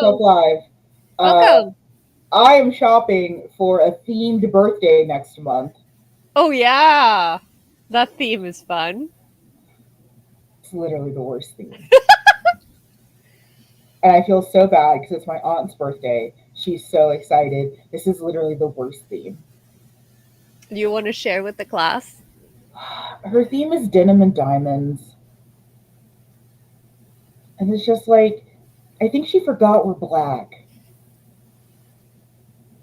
Shelf Live. Welcome. I am shopping for a themed birthday next month. Oh yeah, that theme is fun. It's literally the worst theme. And I feel so bad because it's my aunt's birthday. She's so excited. This is literally the worst theme. Do you want to share with the class? Her theme is denim and diamonds. And it's just like, I think she forgot we're black.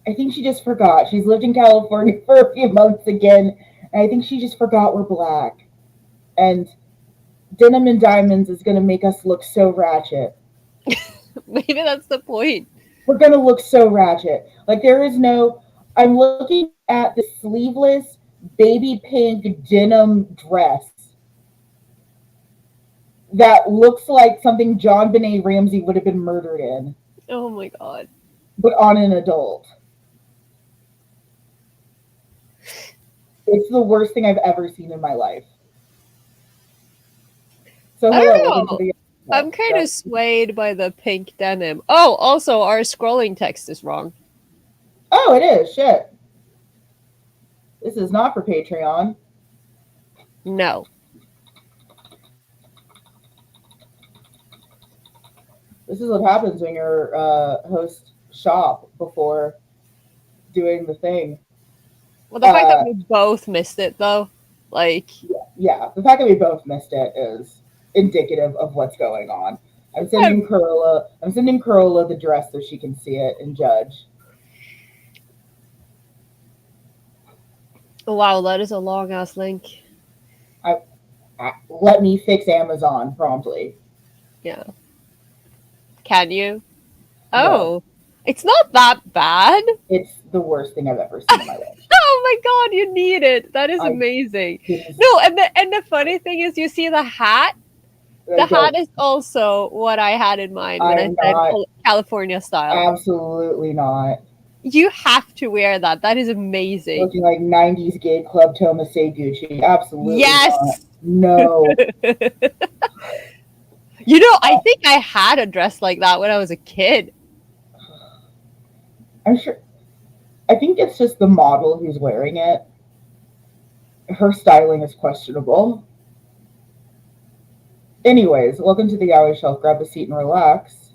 I think she just forgot. She's lived in California for a few months again. And I think she just forgot we're black. And denim and diamonds is going to make us look so ratchet. Maybe that's the point. We're going to look so ratchet. Like, there is no. I'm looking at the sleeveless baby pink denim dress that looks like something John Benet Ramsey would have been murdered in, Oh my god. but on an adult. It's the worst thing I've ever seen in my life. So I hello, don't welcome to know. the. I'm kind of swayed by the pink denim. Oh, also, our scrolling text is wrong. Oh, it is. Shit. This is not for Patreon. No. This is what happens when your host shop before doing the thing. Well, the fact that we both missed it, though, like. Yeah, the fact that we both missed it is indicative of what's going on. I'm sending Corolla the dress so she can see it and judge. Wow, that is a long ass link. Let me fix Amazon promptly. Yeah. Can you? Oh, No. It's not that bad. It's the worst thing I've ever seen in my life. Oh my god, you need it. That is amazing. No, and the funny thing is, you see the hat. The hat is also what I had in mind when I said California style. Absolutely not. You have to wear that. That is amazing. Looking like 90s gay club Toma Gucci. Absolutely yes. Not. No. You know, I think I had a dress like that when I was a kid. I'm sure. I think it's just the model who's wearing it. Her styling is questionable. Anyways, welcome to the Yaoi Shelf. Grab a seat and relax.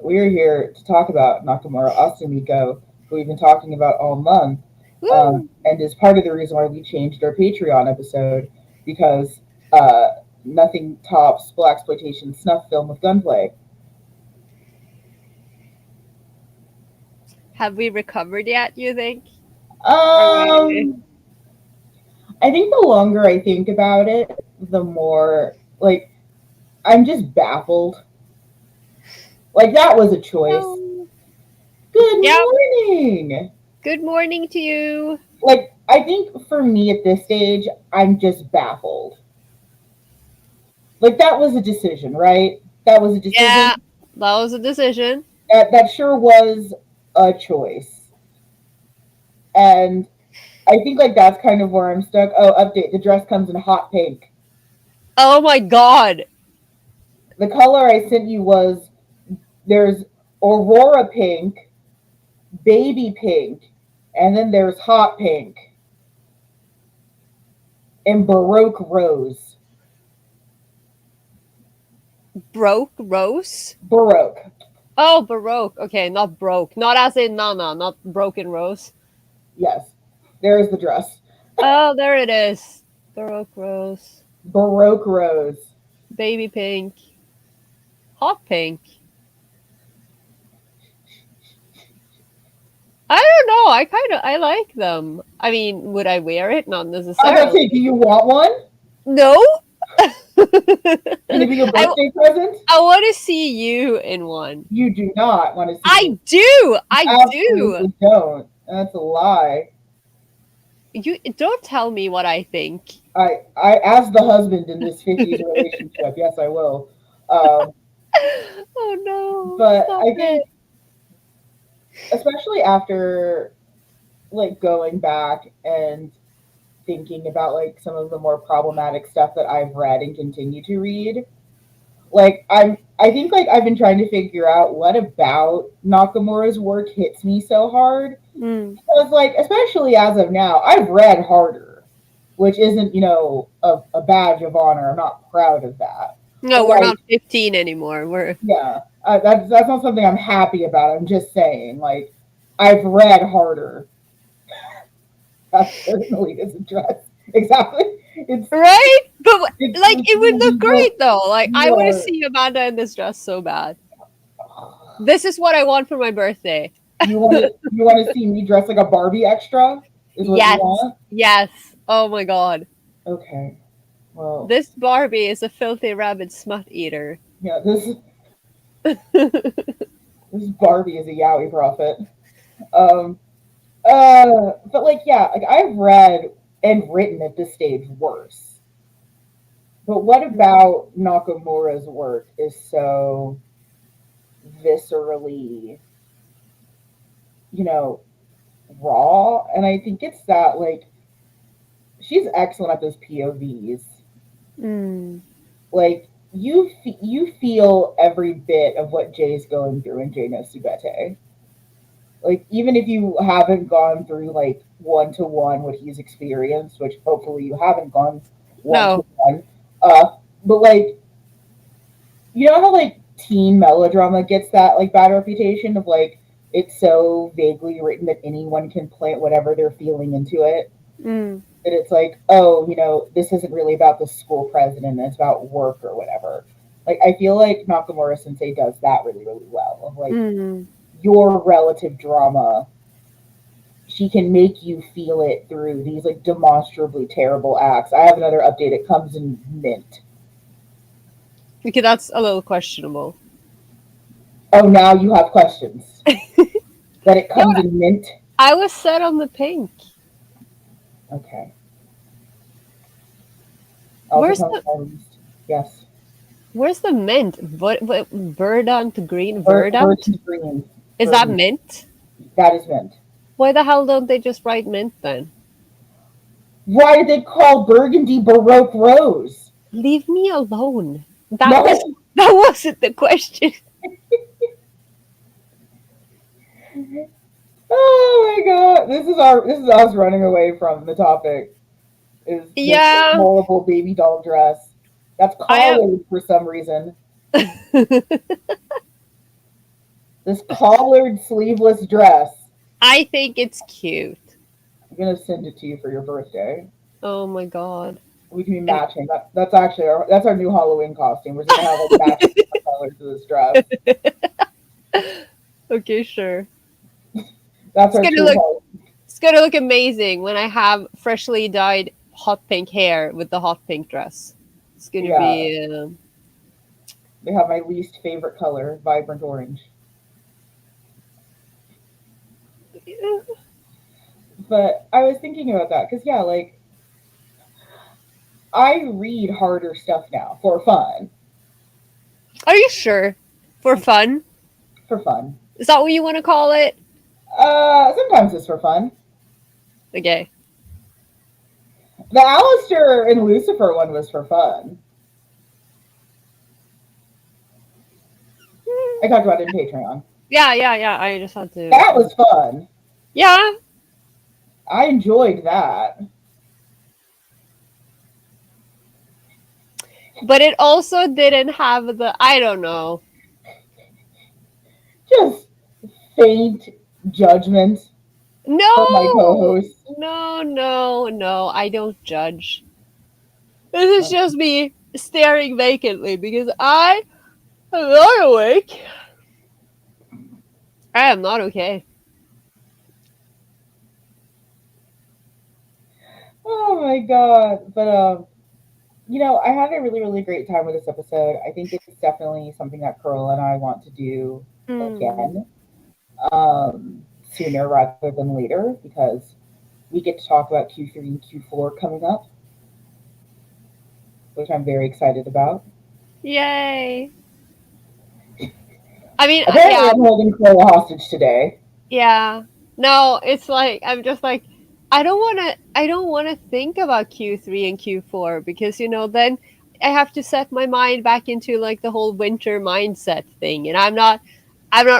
We are here to talk about Nakamura Asumiko, who we've been talking about all month, and is part of the reason why we changed our Patreon episode, because nothing tops blaxploitation snuff film with gunplay. Have we recovered yet, you think? I think the longer I think about it, the more, like, I'm just baffled. Like, that was a choice. Good morning! Good morning to you. Like, I think for me at this stage, I'm just baffled. Like, that was a decision, right? That was a decision. Yeah, that was a decision. That sure was a choice. And I think, like, that's kind of where I'm stuck. Oh, update. The dress comes in hot pink. Oh, my God. The color I sent you was, there's Aurora pink, baby pink, and then there's hot pink. And Baroque rose. Broke rose? Baroque. Oh, Baroque. Okay, not broke. Not as in Nana, not broken rose. Yes. There's the dress. Oh, there it is. Baroque rose. Baroque rose. Baby pink. Hot pink. I don't know. I like them. I mean, would I wear it? Not necessarily. I was gonna say, do you want one? No. Can it be your birthday present? I want to see you in one. You do not want to see I do. I absolutely don't. That's a lie. You don't tell me what I think. I as the husband in this 50s relationship, yes, I will. Oh no. But I think, especially after, like, going back and thinking about, like, some of the more problematic stuff that I've read and continue to read, like, I'm I think like I've been trying to figure out what about Nakamura's work hits me so hard. Mm. Because like, especially as of now, I've read harder, which isn't, a badge of honor. I'm not proud of that. No, But we're like, not 15 anymore. We're yeah, that's not something I'm happy about. I'm just saying, like, I've read harder. That certainly is a dress. Exactly. right, but like It's it would look great though. Like I you want to are see Amanda in this dress so bad. This is what I want for my birthday. you want to see me dressed like a Barbie extra? Is what you Yes, want? yes. Oh my god, Okay. Well, this Barbie is a filthy rabid smut eater. yeah. This Barbie is a yaoi prophet. Um. But like, yeah, like I've read and written at this stage worse. But what about Nakamura's work is so viscerally, you know, raw? And I think it's that, like, she's excellent at those POVs. Mm. Like, you feel every bit of what Jay's going through in Jay no Subete. Like, even if you haven't gone through, like, one to one what he's experienced, which hopefully you haven't gone one to No, one, but like, you know how like teen melodrama gets that like bad reputation of like it's so vaguely written that anyone can plant whatever they're feeling into it, mm. that it's like, oh, this isn't really about the school president, it's about work or whatever. Like, I feel like Nakamura Sensei does that really, really well. Of like, Mm. your relative drama, she can make you feel it through these like demonstrably terrible acts. I have another update. It comes in mint. Okay, that's a little questionable. Oh, now you have questions. That it No, comes in mint. I was set on the pink. Okay. Also Where's comes the from. Yes. Where's the mint? Verdant green. Verdant Verdant. green. Is that Verdant. mint? That is mint. Why the hell don't they just write mint then? Why did they call burgundy Baroque rose? Leave me alone. No. That wasn't the question. Oh my god. This is us running away from the topic. Is this Yeah, horrible baby doll dress. That's I collared for some reason. am. This collared sleeveless dress. I think it's cute. I'm gonna send it to you for your birthday. Oh my god. We can be And matching. That's actually our new Halloween costume. We're just gonna have like matching colors to this dress. okay, sure. That's It's our gonna true look Halloween. it's gonna look amazing when I have freshly dyed hot pink hair with the hot pink dress. It's gonna Yeah, be they have my least favorite color, vibrant orange. But I was thinking about that because yeah, like I read harder stuff now for fun. Are you sure? For fun? For fun. Is that what you want to call it? Sometimes it's for fun. Okay. The Alistair and Lucifer one was for fun. I talked about it in Patreon. Yeah, yeah, yeah. I just had to. That was fun. Yeah. I enjoyed that. But it also didn't have the. I don't know. Just faint judgment from my No! co-host. No, no, no. I don't judge. This is just me staring vacantly because I am not awake. I am not okay. Oh my god! But I had a really really great time with this episode. I think it's definitely something that Curl and I want to do Mm. again, sooner rather than later because we get to talk about Q3 and Q4 coming up, which I'm very excited about. Yay. I mean, Apparently, yeah, I'm holding Chloe hostage today. yeah. No, it's like I'm just like I don't want to think about Q3 and Q4 because then have to set my mind back into like the whole winter mindset thing, and I'm not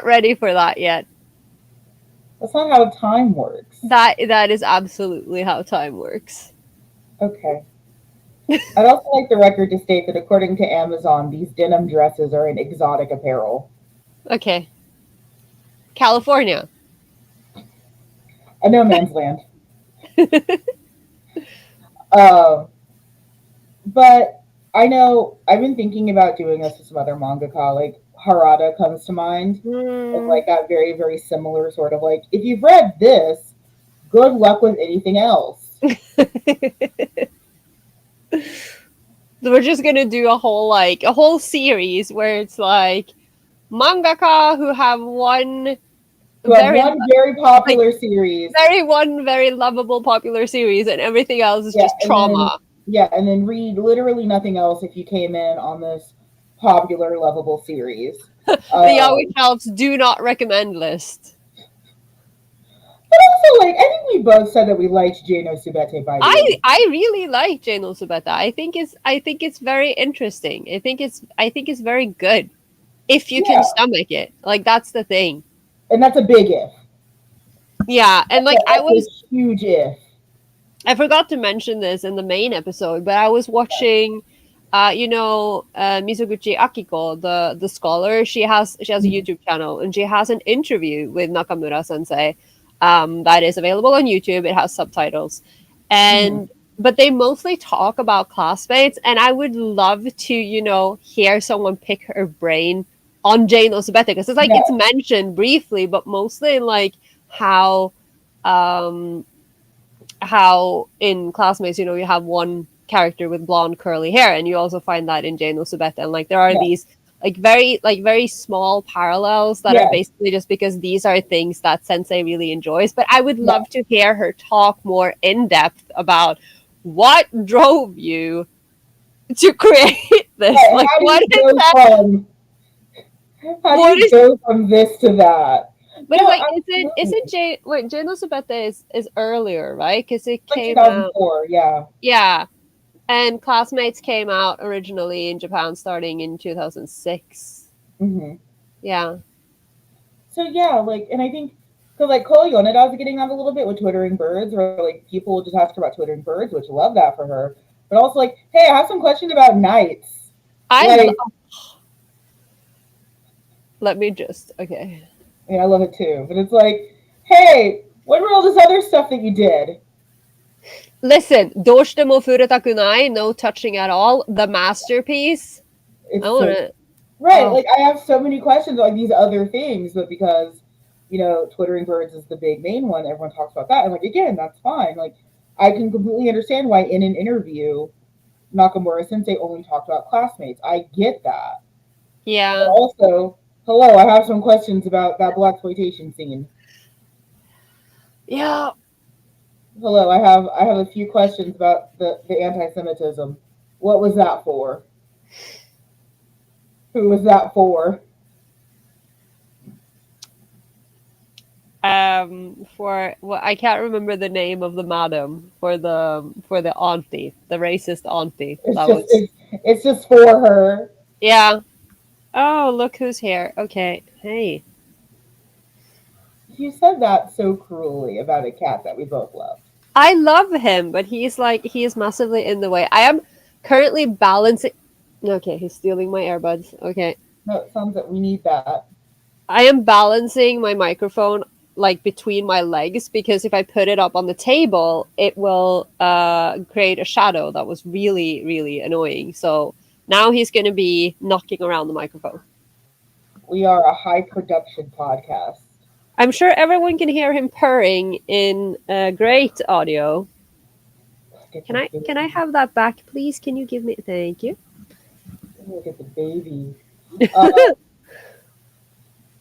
ready for that yet. That's not how time works. That is absolutely how time works. Okay. I'd also like the record to state that according to Amazon, these denim dresses are in exotic apparel. Okay. California. A no man's land. Uh, but I know I've been thinking about doing this with some other mangaka. Like Harada comes to mind as like that very, very similar sort of like, if you've read this, good luck with anything else. We're just gonna do a whole series where it's like mangaka who have one very popular series. One very lovable popular series, and everything else is just trauma. And then read literally nothing else if you came in on this popular, lovable series. The Yaoi Shelf's do not recommend list. But also, like, I think we both said that we liked Jano Subete by the way. I really like Jano Subete. I think it's very interesting. I think it's very good if you can stomach it. Like, that's the thing. And that's a big if. Yeah, and like I was a huge if. I forgot to mention this in the main episode, but I was watching Mizoguchi Akiko, the scholar. She has a YouTube channel, and she has an interview with Nakamura Sensei that is available on YouTube. It has subtitles, and but they mostly talk about classmates, and I would love to hear someone pick her brain on Jane Osubete, because it's like it's mentioned briefly, but mostly in like how in Classmates, you have one character with blonde curly hair, and you also find that in Jane Osubete, and like there are these like very small parallels that are basically just because these are things that Sensei really enjoys. But I would love to hear her talk more in depth about what drove you to create this. Like, what is that? How do you go from this to that? But like, isn't Jane Osubete is earlier, right? Because it came 2004, out. Yeah. And Classmates came out originally in Japan starting in 2006. Mm-hmm. Yeah. So yeah, like, and I think because like Cole Yonedaw's getting on a little bit with Twittering Birds, or like people will just ask her about Twittering Birds, which love that for her. But also like, hey, I have some questions about Knights. Let me just okay. Yeah, I love it too. But it's like, hey, what were all this other stuff that you did? Listen, Doshite mo furetaku nai, no touching at all. The masterpiece. Right, like I have so many questions about like these other things, but because Twittering Birds is the big main one, everyone talks about that. And like again, that's fine. Like I can completely understand why in an interview Nakamura Sensei only talked about Classmates. I get that. Yeah. But also, hello, I have some questions about that blaxploitation scene. Yeah. Hello, I have a few questions about the anti-Semitism. What was that for? Who was that for? I can't remember the name of the madam for the auntie, the racist auntie. It's just for her. Yeah. Oh, look who's here. Okay. Hey. You said that so cruelly about a cat that we both love. I love him, but he is massively in the way. I am currently balancing. Okay, he's stealing my earbuds. Okay. No, it sounds like we need that. I am balancing my microphone like between my legs, because if I put it up on the table, it will create a shadow that was really, really annoying. So now he's going to be knocking around the microphone. We are a high production podcast. I'm sure everyone can hear him purring in great audio. Can I have that back, please? Can you give me? Thank you. Look at the baby.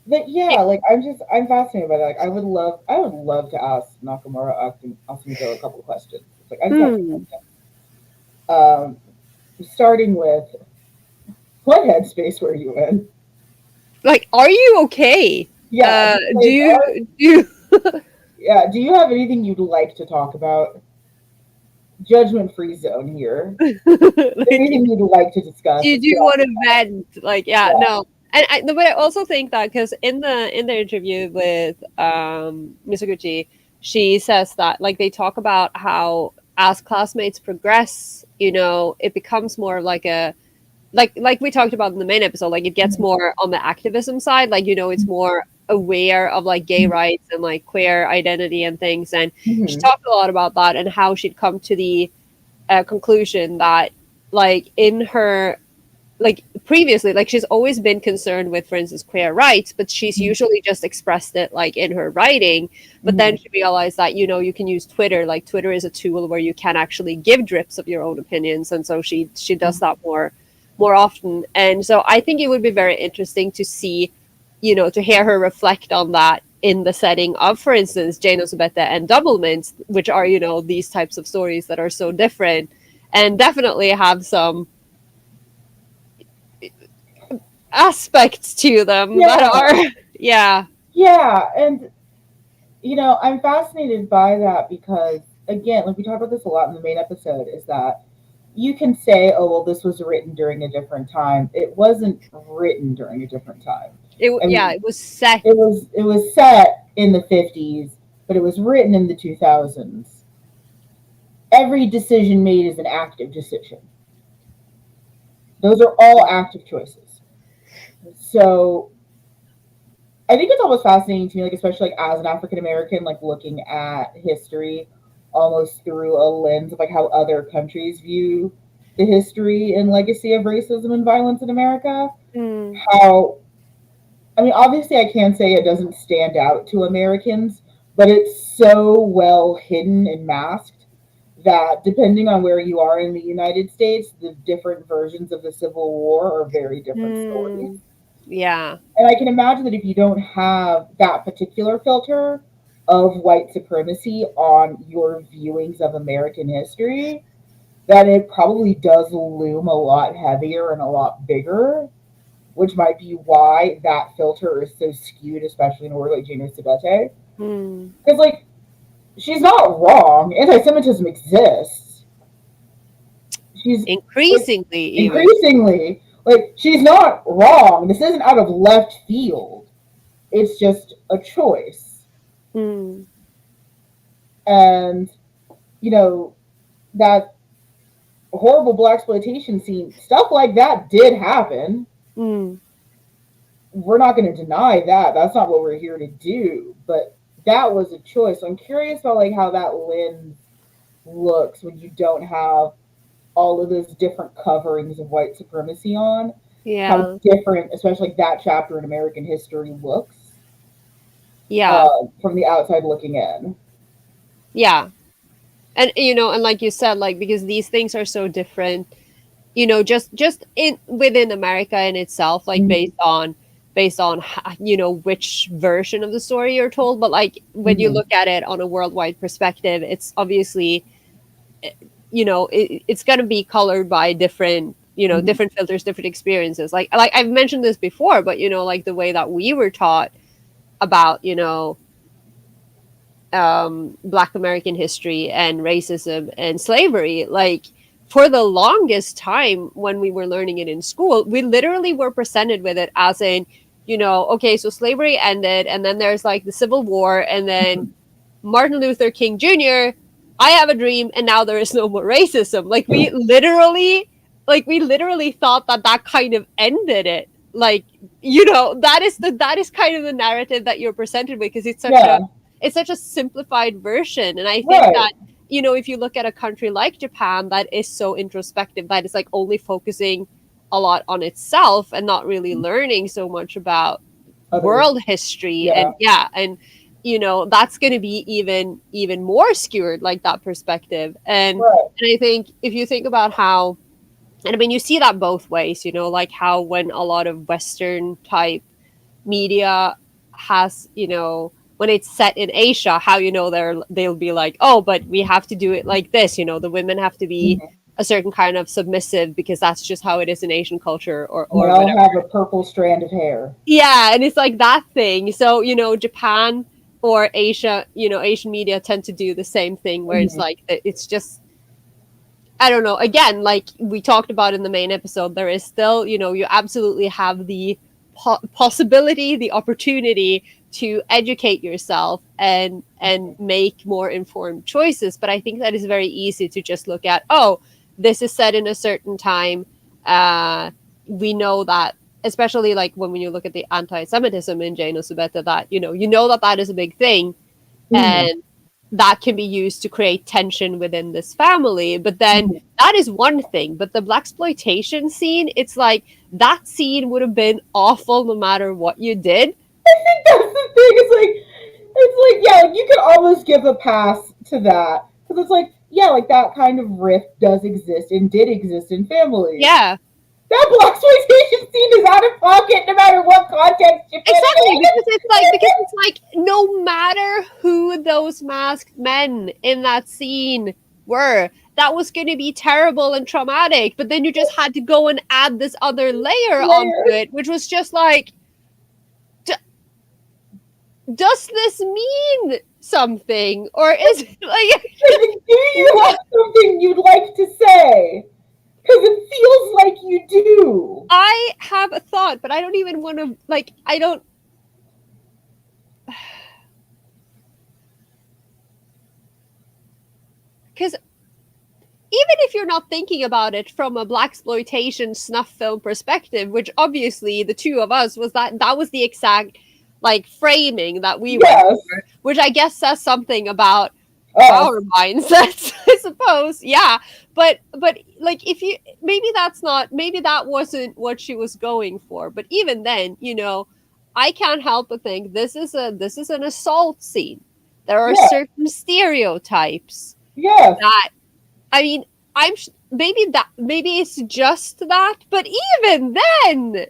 But yeah, like I'm fascinated by that. Like I would love to ask Nakamura Asumiko a couple of questions. Like starting with, what headspace were you in? Like, are you okay? Yeah. Do you yeah. Do you have anything you'd like to talk about? judgment-free zone here. Like, Anything you'd like to discuss, you let's do get off want to the top. vent, like, yeah, Yeah. no. And but I also think that because in the interview with Misoguchi, she says that like they talk about how as classmates progress, it becomes more like a like we talked about in the main episode, like it gets Mhm. more on the activism side, like it's more aware of like gay rights and like queer identity and things. And she Mhm. talked a lot about that and how she'd come to the conclusion that like in her like previously, like she's always been concerned with, for instance, queer rights, but she's Mhm. usually just expressed it like in her writing. But then Mhm. she realized that you can use Twitter. Like Twitter is a tool where you can actually give drips of your own opinions, and so she does that more often. And so I think it would be very interesting to see, to hear her reflect on that in the setting of, for instance, Jane Osubete and Double Mints, which are these types of stories that are so different and definitely have some aspects to them that Yeah. are yeah. Yeah. And I'm fascinated by that because, again, like we talked about this a lot in the main episode, is that you can say, oh, well, this was written during a different time. It wasn't written during a different time. I Yeah, mean, it was set. it was set in the 50s, but it was written in the 2000s. Every decision made is an active decision. Those are all active choices. So I think it's almost fascinating to me, like especially like as an African American, like looking at history almost through a lens of like how other countries view the history and legacy of racism and violence in America. Mm. How I mean, obviously, I can say it doesn't stand out to Americans, but it's so well hidden and masked that depending on where you are in the United States, the different versions of the Civil War are very different stories. Mm. Yeah. And I can imagine that if you don't have that particular filter of white supremacy on your viewings of American history, that it probably does loom a lot heavier and a lot bigger, which might be why that filter is so skewed, especially in a word like Gina Sabete. Mm. Because, like, she's not wrong. Anti Semitism exists. She's, like, Increasingly, even. increasingly, like, she's not wrong. This isn't out of left field. It's just a choice. Mm. And, you know, that horrible black exploitation scene, stuff like that did happen. Mm. We're not going to deny that. That's not what we're here to do. But that was a choice. So I'm curious about like how that lens looks when you don't have all of those different coverings of white supremacy on. How Yeah. different, especially like that chapter in American history, looks Yeah. from the outside looking in. Yeah. And and like you said, like because these things are so different, just in within America in itself, like Mm-hmm. based on which version of the story you're told. But like when you Mm-hmm. look at it on a worldwide perspective, it's obviously it's going to be colored by different Mm-hmm. different filters, different experiences. Like I've mentioned this before, but like the way that we were taught about Black American history and racism and slavery, like for the longest time when we were learning it in school, we literally were presented with it as in, okay, so slavery ended, and then there's like the Civil War, and then Martin Luther King Jr., I have a dream, and now there is no more racism. Like we literally thought that that kind of ended it. Like, that is kind of the narrative that you're presented with, because Yeah. it's such a simplified version. And I think Right. that, if you look at a country like Japan that is so introspective, that is like only focusing a lot on itself and not really learning so much about Others. world history, Yeah. and yeah, and that's going to be even more skewed, like that perspective. Right. And I think if you think about how, and I mean, you see that both ways, like how when a lot of Western type media has, when it's set in Asia, how they'll be like, oh, but we have to do it like this, the women have to be Mm-hmm. a certain kind of submissive because that's just how it is in Asian culture, They or all whatever. have a purple strand of hair. Yeah, and it's like that thing. So, Japan or Asia, Asian media tend to do the same thing, where it's Mm-hmm. like it's just I don't know. Again, like we talked about in the main episode, there is still, you absolutely have the possibility, the opportunity to educate yourself and make more informed choices. But I think that is very easy to just look at, oh, this is set in a certain time. We know that, especially like when you look at the anti-Semitism in Jane Subeta, that that is a big thing, and that can be used to create tension within this family. But then that is one thing. But the blaxploitation scene, it's like that scene would have been awful no matter what you did. I think that's the thing. It's like yeah, you could almost give a pass to that because it's like yeah, like that kind of rift does exist and did exist in families. Yeah. That blaxploitation scene is out of pocket no matter what context you put Exactly, it in. because it's like no matter who those masked men in that scene were, that was going to be terrible and traumatic. But then you just had to go and add this other layer onto it, which was just like, does this mean something, or is it like? Do you have something you'd like to say? Because it feels like you do. I have a thought, but I don't even want to, like, I don't. Because even if you're not thinking about it from a blaxploitation snuff film perspective, which obviously the two of us that was the exact like framing that we went for, which I guess says something about our mindsets, I suppose. Yeah, but like if you maybe that wasn't what she was going for. But even then, I can't help but think this is an assault scene. There are certain stereotypes. Yes. That, I mean, maybe it's just that, but even then.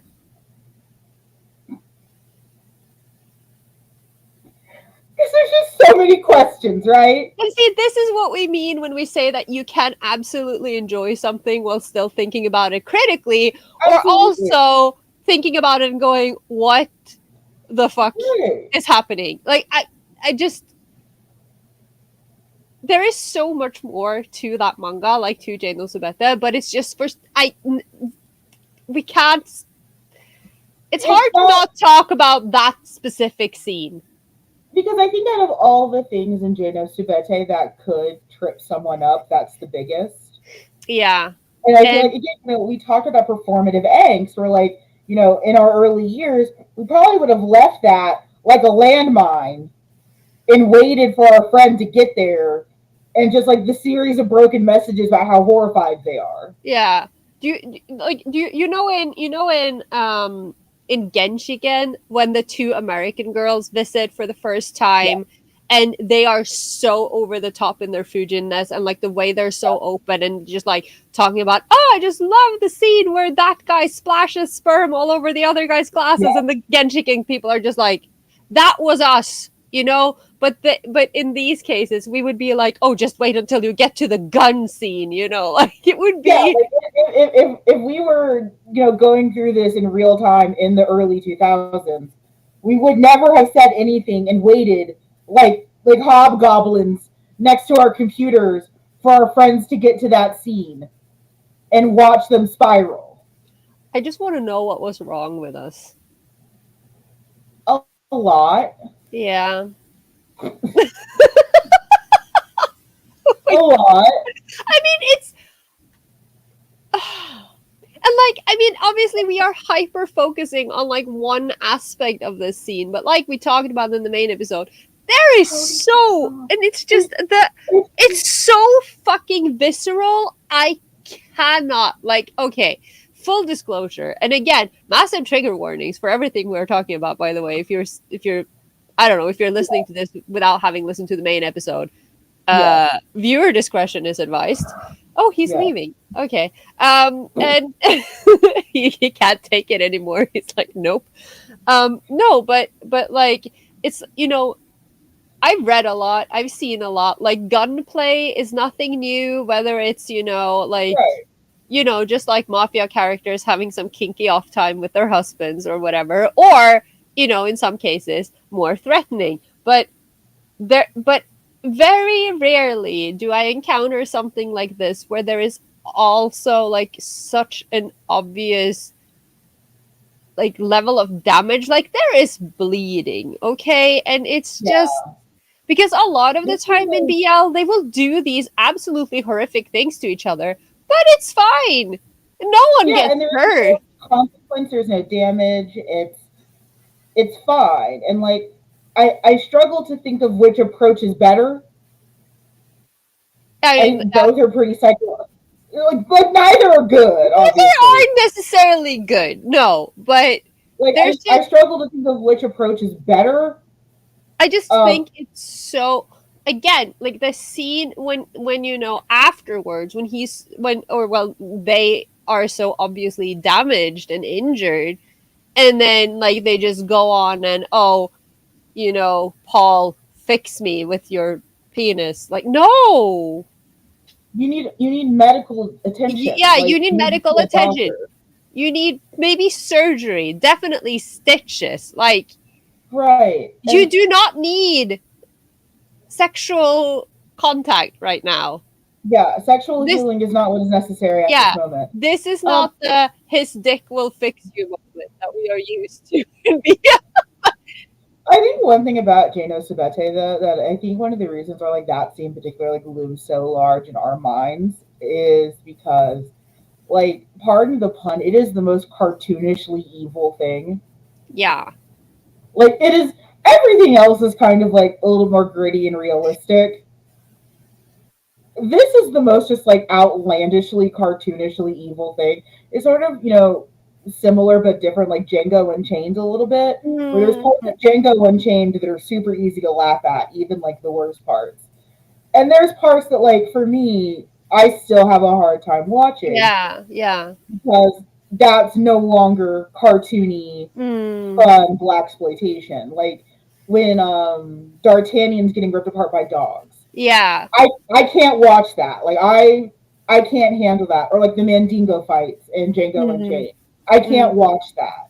Because there's just so many questions, right? And see, this is what we mean when we say that you can absolutely enjoy something while still thinking about it critically, or also thinking about it and going, what the fuck is happening? Like, I just, there is so much more to that manga, like to Jane no Subeta, but it's just we can't, it's hard to not talk about that specific scene. Because I think out of all the things in Jane no Subeta that could trip someone up, that's the biggest. Yeah. And I feel like, again, we talked about performative angst, where, like, in our early years, we probably would have left that like a landmine and waited for our friend to get there, and just like the series of broken messages about how horrified they are. Yeah. Do you know in Genshiken, when the two American girls visit for the first time, and they are so over the top in their fujinness, and like the way they're so open and just like talking about, oh, I just love the scene where that guy splashes sperm all over the other guy's glasses, and the Genshiken people are just like, that was us, But in these cases, we would be like, oh, just wait until you get to the gun scene, like it would be. Yeah, like if we were, going through this in real time in the early 2000s, we would never have said anything and waited like hobgoblins next to our computers for our friends to get to that scene and watch them spiral. I just want to know what was wrong with us. A lot. Yeah. A lot. I mean, it's. And like, I mean, obviously we are hyper focusing on like one aspect of this scene, but like we talked about in the main episode, there is and it's just that it's so fucking visceral. I cannot, like, okay, full disclosure, and again, massive trigger warnings for everything we're talking about, by the way. If you're I don't know, if you're listening to this without having listened to the main episode, viewer discretion is advised. Oh, he's leaving. Okay. And he can't take it anymore. He's like, nope. No, but like, it's, I've read a lot. I've seen a lot. Like, gunplay is nothing new, whether it's, like, just like mafia characters having some kinky off time with their husbands or whatever, or, in some cases, more threatening. But very rarely do I encounter something like this where there is also like such an obvious like level of damage. Like there is bleeding, okay? And it's just Yeah. because a lot of the This is time in BL they will do these absolutely horrific things to each other, but it's fine. No one yeah, gets and there's hurt. no consequence, there's no damage. It's fine. And like I struggle to think of which approach is better. I I mean, think both are pretty psycho. Like neither are good, neither obviously. aren't necessarily good. No, but Like there's I just struggle to think of which approach is better. I just Um, think it's so again like the scene when you know afterwards when he's when or well they are so obviously damaged and injured and then like they just go on and oh you know Paul fix me with your penis like no you need medical attention. yeah Like you need you need to medical see a attention, doctor. you need maybe surgery, definitely stitches, like Right. you do not need sexual contact right now. Yeah, sexual This, healing is not what is necessary at this yeah, moment. this is Um, not the his dick will fix you moment that we are used to in BL. I think one thing about Jano Sabete though, that I think one of the reasons why like that scene particularly like looms so large in our minds is because like pardon the pun, it is the most cartoonishly evil thing. Yeah. Like it is everything else is kind of like a little more gritty and realistic. This is the most just like outlandishly cartoonishly evil thing. It's sort of, you know, similar but different like Django Unchained a little bit. Where there's Mm, parts of Django Unchained that are super easy to laugh at, even like the worst parts. And there's parts that like for me, I still have a hard time watching yeah. Yeah. because that's no longer cartoony Mm, fun black exploitation. Like when D'Artagnan's getting ripped apart by dogs. yeah. I can't watch that. Like I can't handle that. Or like the Mandingo fights in Django Mm, Unchained. I can't mm. watch that.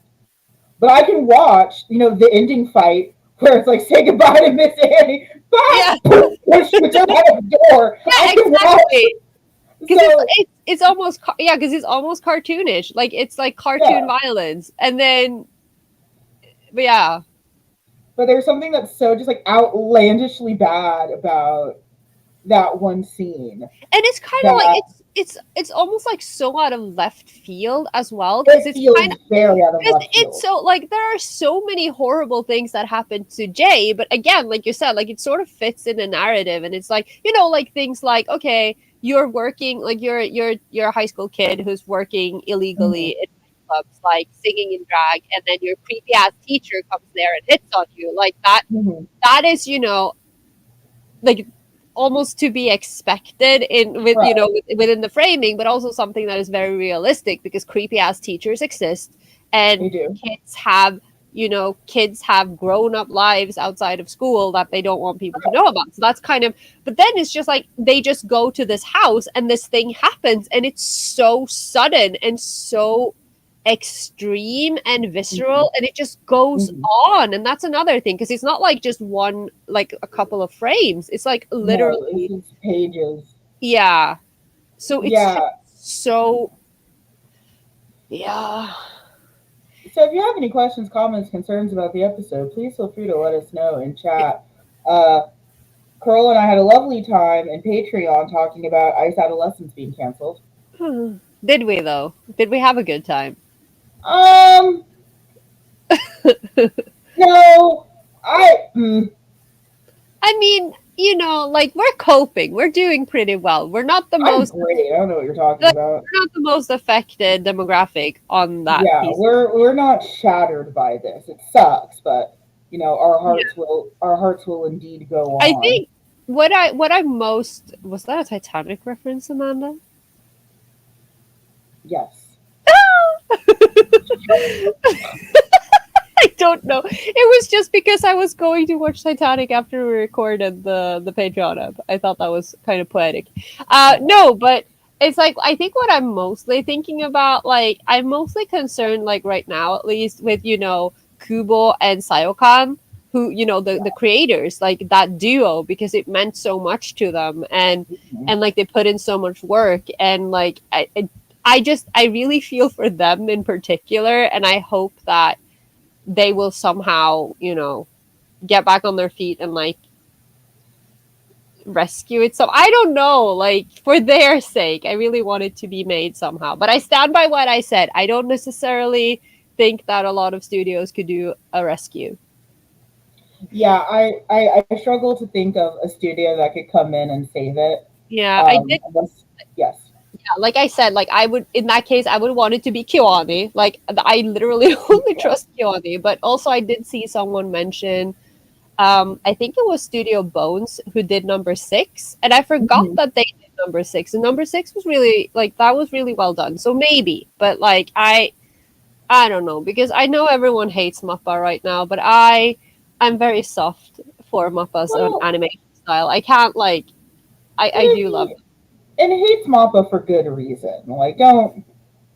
But I can watch, you know, the ending fight where it's like say goodbye to Miss Annie. Yeah. Bye! Push her out the door. I Yeah. can watch. Exactly. Because So it's almost yeah. Because it's almost cartoonish. Like it's like cartoon yeah. violence, and then but yeah. But there's something that's so just like outlandishly bad about that one scene And it's kind of like that it's almost like so out of left field as well because it it's kind feels of very out of because left it's field. so like there are so many horrible things that happen to Jay, but again, like you said, like it sort of fits in the narrative, and it's like you know, like things like okay, you're working like you're a high school kid who's working Mm-hmm. illegally in clubs, like singing in drag, and then your creepy ass teacher comes there and hits on you, like that. Mm-hmm. That is, you know, like almost to be expected in with you know Right. within the framing, but also something that is very realistic because creepy ass teachers exist and They do. kids have you know kids have grown up lives outside of school that they don't want people to know about, so that's kind of but then it's just like they just go to this house and this thing happens and it's so sudden and so extreme and Mm-hmm. visceral and it just goes Mm-hmm. on, and that's another thing because it's not like just one like a couple of frames, it's like No, this literally is pages. yeah, so it's just Yeah. so yeah. So if you have any questions, comments, concerns about the episode, please feel free to let us know in chat. Uh, Carl and I had a lovely time in Patreon talking about Ice Adolescence being canceled. Did we though, did we have a good time? Um, no, I mean, you know, like we're coping, we're doing pretty well, we're not the I'm most great. I don't know what you're talking like, about. we're not the most affected demographic on that Yeah, piece. we're not shattered by this. It sucks, but you know our hearts will indeed go I on. think what I most was that a Titanic reference, Amanda? Yes. I don't know. It was just because I was going to watch Titanic after we recorded the Patreon app. I thought that was kind of poetic. No, but it's like I think what I'm mostly thinking about, like I'm mostly concerned, like right now at least, with you know Kubo and Sayokan, who, the creators, like that duo, because it meant so much to them, and like they put in so much work, and like I really feel for them in particular, and I hope that they will somehow, get back on their feet and like rescue it. So I don't know, like for their sake, I really want it to be made somehow. But I stand by what I said. I don't necessarily think that a lot of studios could do a rescue. Yeah, I struggle to think of a studio that could come in and save it. Yeah, I did. Yes. Yeah, like I said, like I would, in that case, I would want it to be Kyoani. Like I literally only trust Kyoani. But also, I did see someone mention, I think it was Studio Bones who did number 6, and I forgot that they did number 6. And number 6 was really like that was really well done. So maybe, but like I don't know, because I know everyone hates Mappa right now, but I'm very soft for Mappa's animation style. I can't like I do love it. And hates Mappa for good reason. Don't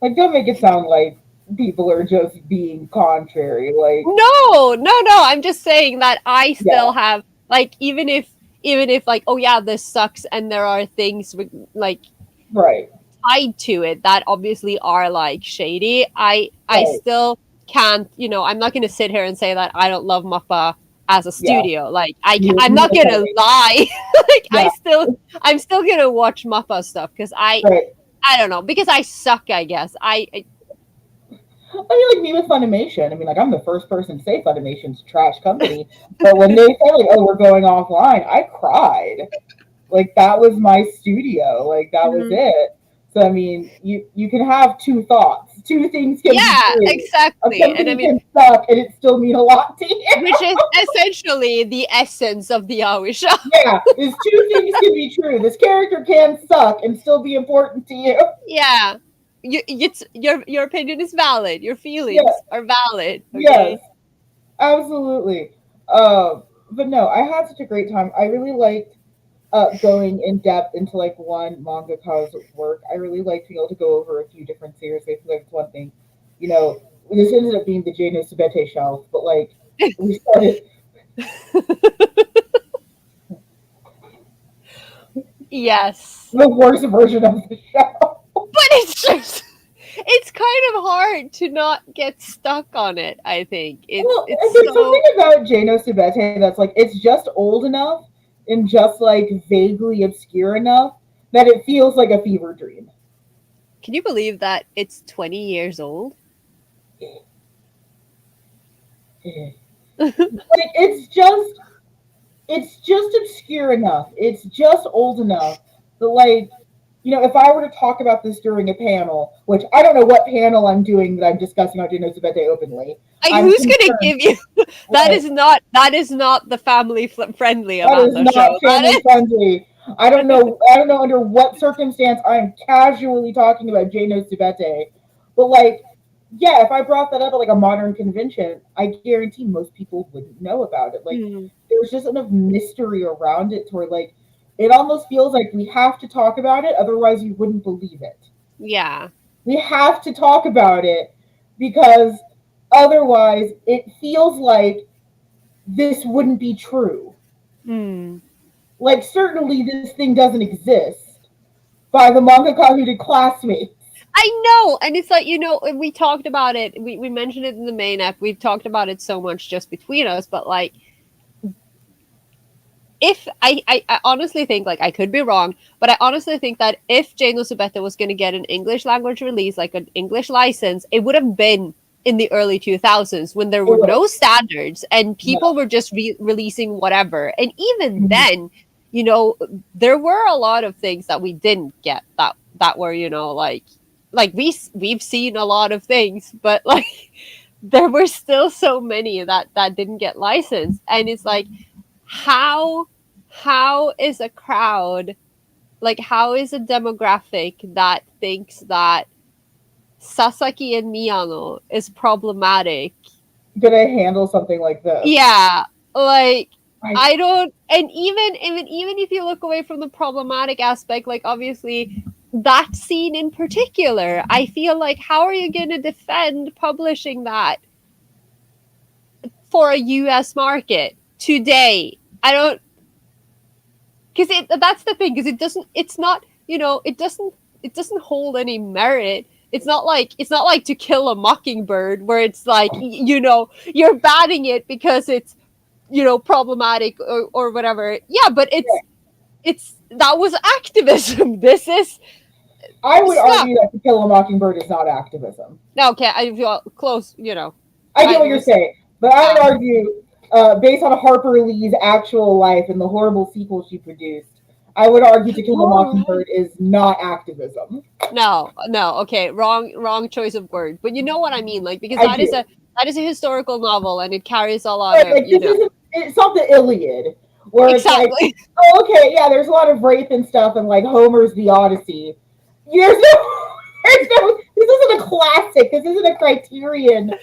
make it sound like people are just being contrary. Like no. I'm just saying that I still have like even if like, oh yeah, this sucks, and there are things like right tied to it that obviously are like shady. I still can't, I'm not going to sit here and say that I don't love Mappa as a studio. Like I'm not going to lie. Like I'm still going to watch Mappa stuff because I don't know, because I suck, I guess. I mean, like me with Funimation. I mean, like I'm the first person to say Funimation's a trash company, but when they said like, "Oh, we're going offline," I cried. Like that was my studio. Like that was it. So I mean, you can have two thoughts. Two things can be true. Exactly. And I mean, can suck, and it still mean a lot to you. Which is essentially the essence of the Yaoi Shelf. Yeah, these two things can be true. This character can suck and still be important to you. Yeah. Your opinion is valid. Your feelings are valid. Okay? Yes, absolutely. But no, I had such a great time. I really liked going in depth into like one mangaka's work. I really like to be able to go over a few different series. I feel like it's one thing, this ended up being the Jano Subete shelf, but like we started. Yes. The worst version of the show. But it's kind of hard to not get stuck on it, I think. There's something about Jano Subete that's like it's just old enough and just like vaguely obscure enough that it feels like a fever dream. Can you believe that it's 20 years old? Like it's just obscure enough. It's just old enough that like if I were to talk about this during a panel, which I don't know what panel I'm doing that I'm discussing Jano Subete openly. Who's going to give you that? Is not the family friendly about the show. That is not family friendly. I don't know under what circumstance I'm casually talking about Jano Subete, but like, yeah, if I brought that up at like a modern convention, I guarantee most people wouldn't know about it. Like, there's just enough mystery around it to where like it almost feels like we have to talk about it, otherwise you wouldn't believe it. Yeah, we have to talk about it because otherwise it feels like this wouldn't be true. Like, certainly this thing doesn't exist by the mangaka who did Classmates. I know, and it's like, we talked about it, we mentioned it in the main app, we've talked about it so much just between us, but like, if I honestly think, like, I could be wrong, but I honestly think that if Jano Subete was going to get an English language release, like an English license, it would have been in the early 2000s when there were no standards and people were just releasing whatever. And even then, there were a lot of things that we didn't get that were, like we've seen a lot of things, but like there were still so many that didn't get licensed. And it's like, how is a crowd, like how is a demographic that thinks that Sasaki and Miyano is problematic gonna handle something like this? Yeah, like I don't, and even if you look away from the problematic aspect, like obviously that scene in particular, I feel like how are you going to defend publishing that for a US market today. I don't, because that's the thing, because it's not, it doesn't hold any merit. It's not like To Kill a Mockingbird, where it's like, you're batting it because it's, problematic, or whatever. Yeah, but it's that was activism. This is I would stuff. argue that To Kill a Mockingbird is not activism. No, okay, I feel close. I get what you're saying, but I would argue, based on Harper Lee's actual life and the horrible sequel she produced, I would argue To Kill a Mockingbird is not activism. No, okay, wrong choice of word. But you know what I mean, like, because that is a historical novel, and it carries a lot of, it's not the Iliad, where exactly. It's like, oh, okay, yeah, there's a lot of rape and stuff, and like Homer's The Odyssey. This isn't a classic. This isn't a Criterion.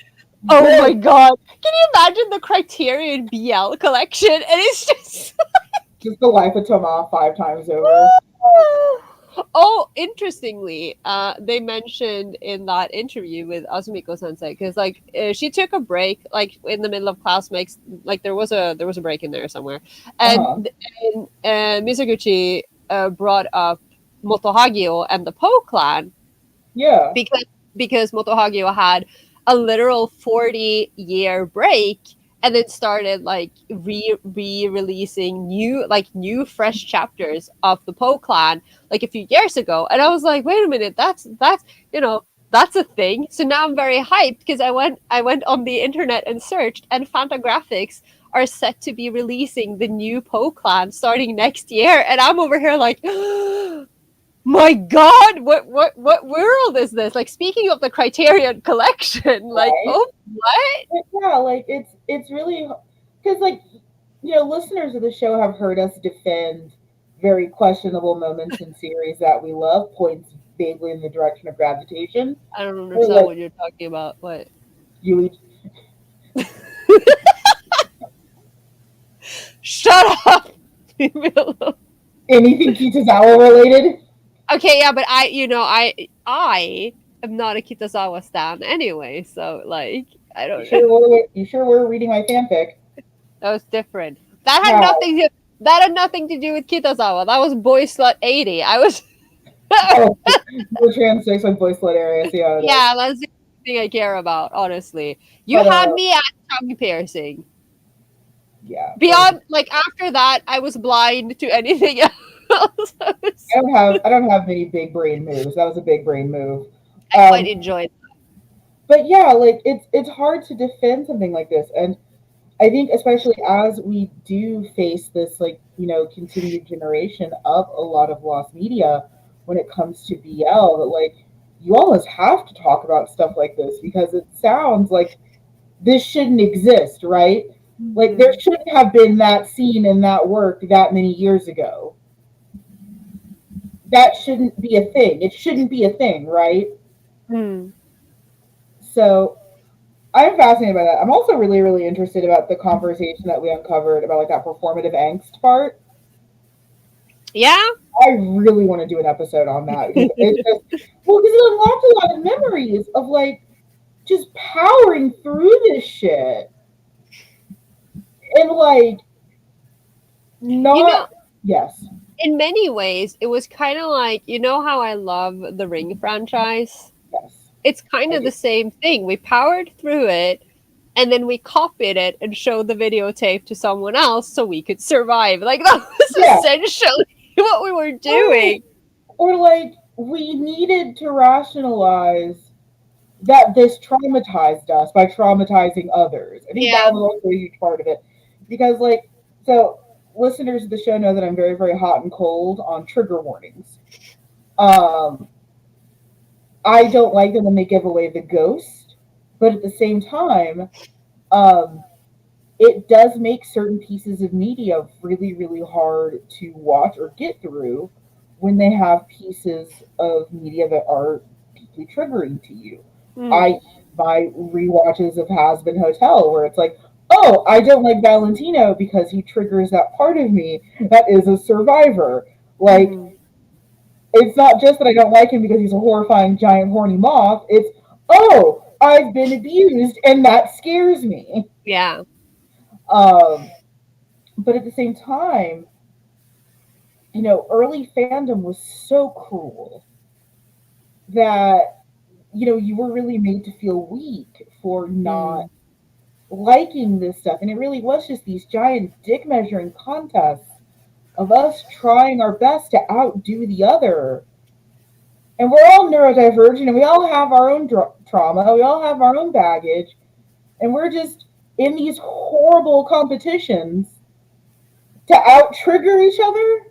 Oh my god! Can you imagine the Criterion BL collection? And it's just the life of Thomas 5 times over. Oh, interestingly, they mentioned in that interview with Asumiko Sensei, because like she took a break, like in the middle of class makes, like there was a break in there somewhere, and Mizoguchi brought up Moto Hagio and the Po clan, because Moto Hagio had a literal 40-year break, and then started like re-releasing new fresh chapters of the Po clan like a few years ago. And I was like, wait a minute, that's a thing. So now I'm very hyped, because I went on the internet and searched, and Fantagraphics are set to be releasing the new Po clan starting next year, and I'm over here like, my god, what world is this? Like, speaking of the Criterion collection, like, right? Oh, what? Yeah, like it's really, because like, listeners of the show have heard us defend very questionable moments in series that we love, points vaguely in the direction of gravitation. I don't understand what you're talking about. What? Shut up! Anything Kitazawa related? Okay, yeah, but I am not a Kitazawa stan anyway, so like, I don't know. You sure were reading my fanfic? That was different. That had nothing to do with Kitazawa. That was Boy Slut 80. I was the trans sex on Boy Slut area. Yeah, that's the thing I care about, honestly. You had me at tongue piercing. Yeah. Beyond, like, after that, I was blind to anything else. I don't have many big brain moves. That was a big brain move. I quite enjoyed that. But yeah, like it's hard to defend something like this, and I think especially as we do face this, like, continued generation of a lot of lost media when it comes to BL, that like you almost have to talk about stuff like this, because it sounds like this shouldn't exist, right? Like there shouldn't have been that scene in that work that many years ago. That shouldn't be a thing. It shouldn't be a thing, right? So I'm fascinated by that. I'm also really, really interested about the conversation that we uncovered about like that performative angst part. Yeah? I really want to do an episode on that. Because because it unlocked a lot of memories of like just powering through this shit. And like yes. In many ways, it was kind of like, how I love the Ring franchise? Yes. It's kind of the same thing. We powered through it, and then we copied it and showed the videotape to someone else so we could survive. Like, that was essentially what we were doing. Or like, we needed to rationalize that this traumatized us by traumatizing others. I think that was also a huge part of it. Because like, so listeners of the show know that I'm very, very hot and cold on trigger warnings. I don't like them when they give away the ghost, but at the same time, it does make certain pieces of media really, really hard to watch or get through when they have pieces of media that are deeply triggering to you. My rewatches of Has Been Hotel, where it's like, oh, I don't like Valentino because he triggers that part of me that is a survivor. Like, it's not just that I don't like him because he's a horrifying giant horny moth. It's, oh, I've been abused and that scares me. Yeah. Um, but at the same time, early fandom was so cruel that you were really made to feel weak for not Mm. liking this stuff, and it really was just these giant dick measuring contests of us trying our best to outdo the other. And we're all neurodivergent, and we all have our own trauma, we all have our own baggage, and we're just in these horrible competitions to out trigger each other.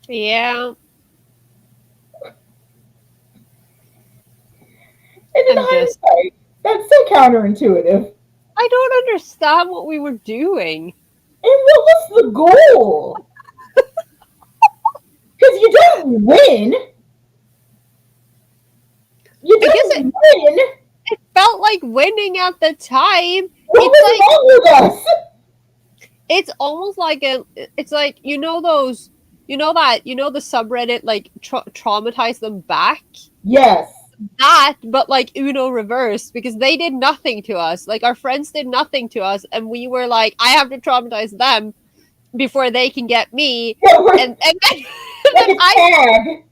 Yeah. And in I'm just hindsight, that's so counterintuitive. I don't understand what we were doing. And what was the goal? Because you don't win. You I guess don't win. it felt like winning at the time. What It's was like wrong with us? it's almost like it's like those the subreddit like traumatize them back, Yes. that but like reverse, because they did nothing to us, like our friends did nothing to us, and we were like, I have to traumatize them before they can get me. Yeah, we're And then and like then a tag.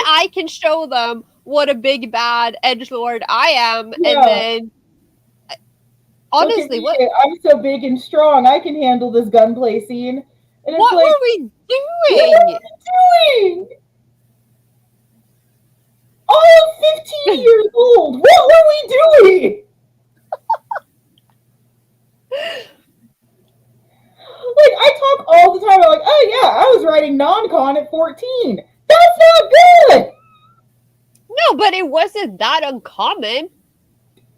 I can show them what a big bad edge lord I am. And Yeah. then Look at honestly, me. I'm so big and strong. I can handle this gunplay scene. And it's what like, were we what are doing? we doing? I'm 15 years old. What were we doing? Like, I talk all the time. I'm like, oh yeah, I was writing non-con at 14. That's not good. No, but it wasn't that uncommon.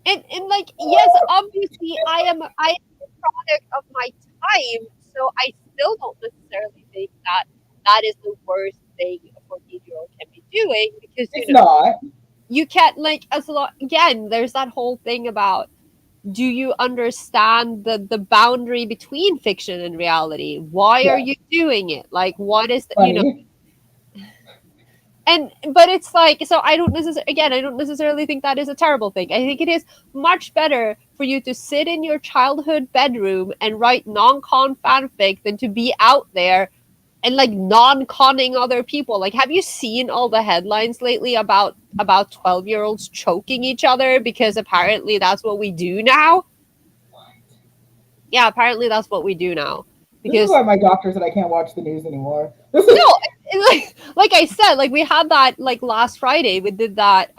And like, yes, obviously I am a product of my time, so I still don't necessarily think that that is the worst thing a 14-year-old can be doing, because It's not. you can't, like, as a lot, again, there's that whole thing about, do you understand the boundary between fiction and reality? Why are Yeah. you doing it? Like, what is Funny. and but it's like, so I don't necessarily think that is a terrible thing. I think it is much better for you to sit in your childhood bedroom and write non-con fanfic than to be out there and like non-conning other people. Like, have you seen all the headlines lately about 12-year-olds choking each other because apparently that's what we do now? Yeah, apparently that's what we do now. This is Because why my doctor said I can't watch the news anymore. This no, is like I said, like we had that like last Friday. We did that.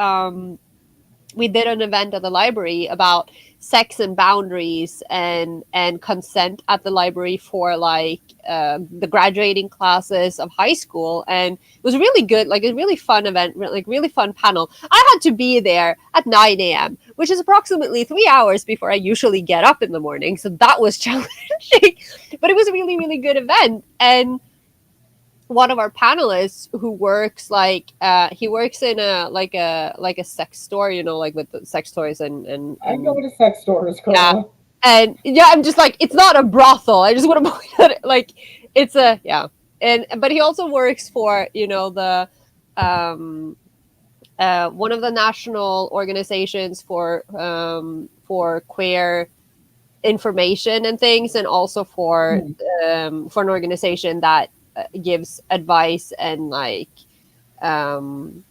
We did an event at the library about sex and boundaries and consent at the library for like the graduating classes of high school, and it was really good, like a really fun event, like really fun panel. I had to be there at 9 a.m., which is approximately 3 hours before I usually get up in the morning, so that was challenging, but it was a really really good event. And one of our panelists who works like he works in a sex store, like with the sex toys I go and to sex stores, yeah. girl. And yeah, I'm just like, it's not a brothel. I just want to point out, like, it's a, yeah. And but he also works for the um one of the national organizations for queer information and things, and also Mm. for an organization that gives advice and like um,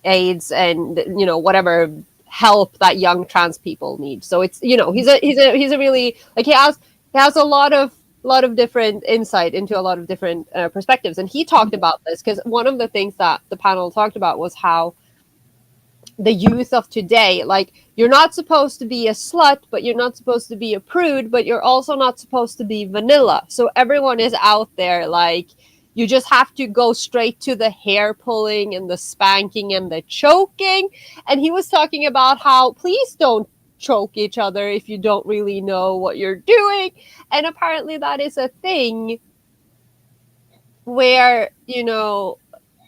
aids and whatever help that young trans people need. So it's he's a really, like, he has a lot of different insight into a lot of different perspectives, and he talked about this because one of the things that the panel talked about was how the youth of today, like, you're not supposed to be a slut, but you're not supposed to be a prude, but you're also not supposed to be vanilla. So everyone is out there, like, you just have to go straight to the hair pulling and the spanking and the choking. And he was talking about how, please don't choke each other if you don't really know what you're doing. And apparently that is a thing where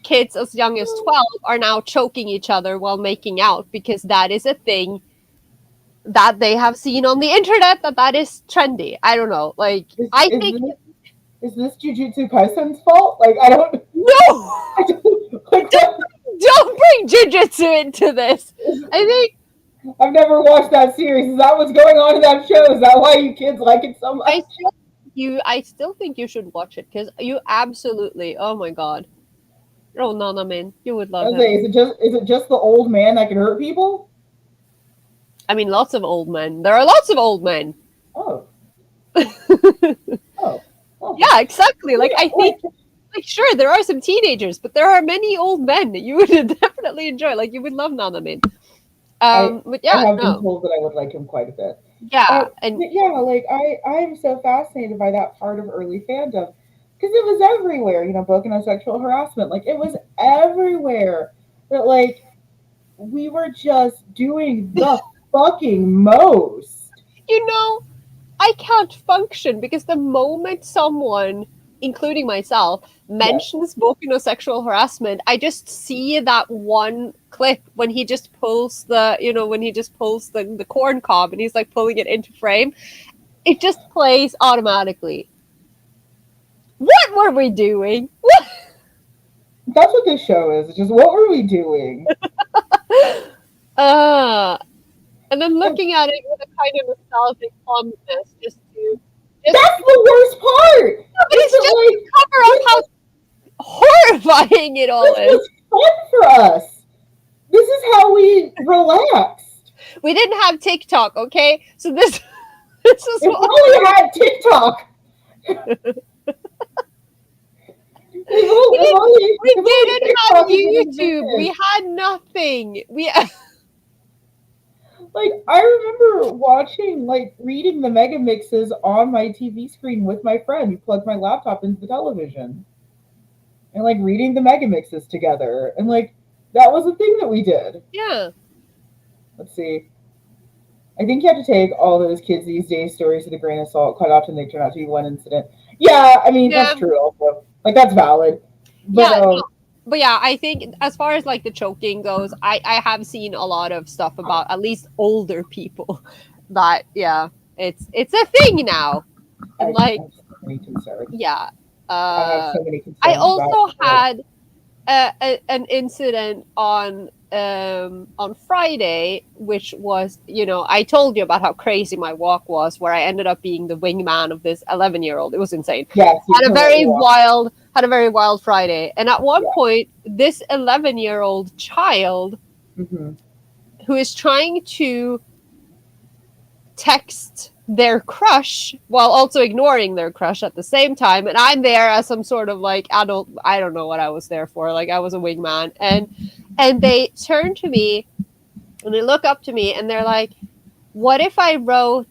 kids as young as 12 are now choking each other while making out, because that is a thing that they have seen on the internet, that is trendy. I don't know. Like, Is, I is think this is this Jujutsu Kaisen's fault? Like, I don't. no, I don't like don't, what don't bring jujitsu into this. is, I think I've never watched that series. Is that what's going on in that show? Is that why you kids like it so much? I still think you should watch it because you absolutely. Oh my god. Oh Nanamin, you would love him. Is it just the old man that can hurt people? I mean, lots of old men. There are lots of old men. Oh. Oh. Yeah, exactly. Like I think, like sure, there are some teenagers, but there are many old men that you would definitely enjoy. Like you would love Nanamin. But yeah, I have been told that I would like him quite a bit. Yeah, and yeah, like I'm so fascinated by that part of early fandom because it was everywhere. You know, Boku sexual harassment, like it was everywhere. But like we were just doing the fucking most. You know, I can't function because the moment someone, including myself, mentions Boku sexual harassment, I just see that one clip when he just pulls the, the corn cob and he's like pulling it into frame. It just plays automatically. What were we doing? What? That's what this show is. It's just what were we doing? And then looking at it with a kind of nostalgic fondness, just to. That's the worst part. No, but it's just like, cover up how horrifying it all is. This was fun for us. This is how we relaxed. We didn't have TikTok, okay? So this is if we had TikTok. we didn't have YouTube. We had nothing. Like I remember watching, like reading the mega mixes on my TV screen with my friend who plugged my laptop into the television. And like reading the mega mixes together. And like that was a thing that we did. Yeah. Let's see. I think you have to take all those kids these days stories with a grain of salt. Quite often they turn out to be one incident. Yeah, I mean that's true also. Like that's valid. But, but yeah, I think as far as like the choking goes, I have seen a lot of stuff about at least older people that it's a thing now. And like yeah. I have so many concerns. I also had an incident on Friday, which was, I told you about how crazy my walk was, where I ended up being the wingman of this 11-year-old. It was insane. Yes, had a very wild Friday, and at one point, this 11-year-old child who is trying to text their crush while also ignoring their crush at the same time, and I'm there as some sort of like adult. I don't know what I was there for. Like I was a wingman, and they turn to me and they look up to me and they're like, what if I wrote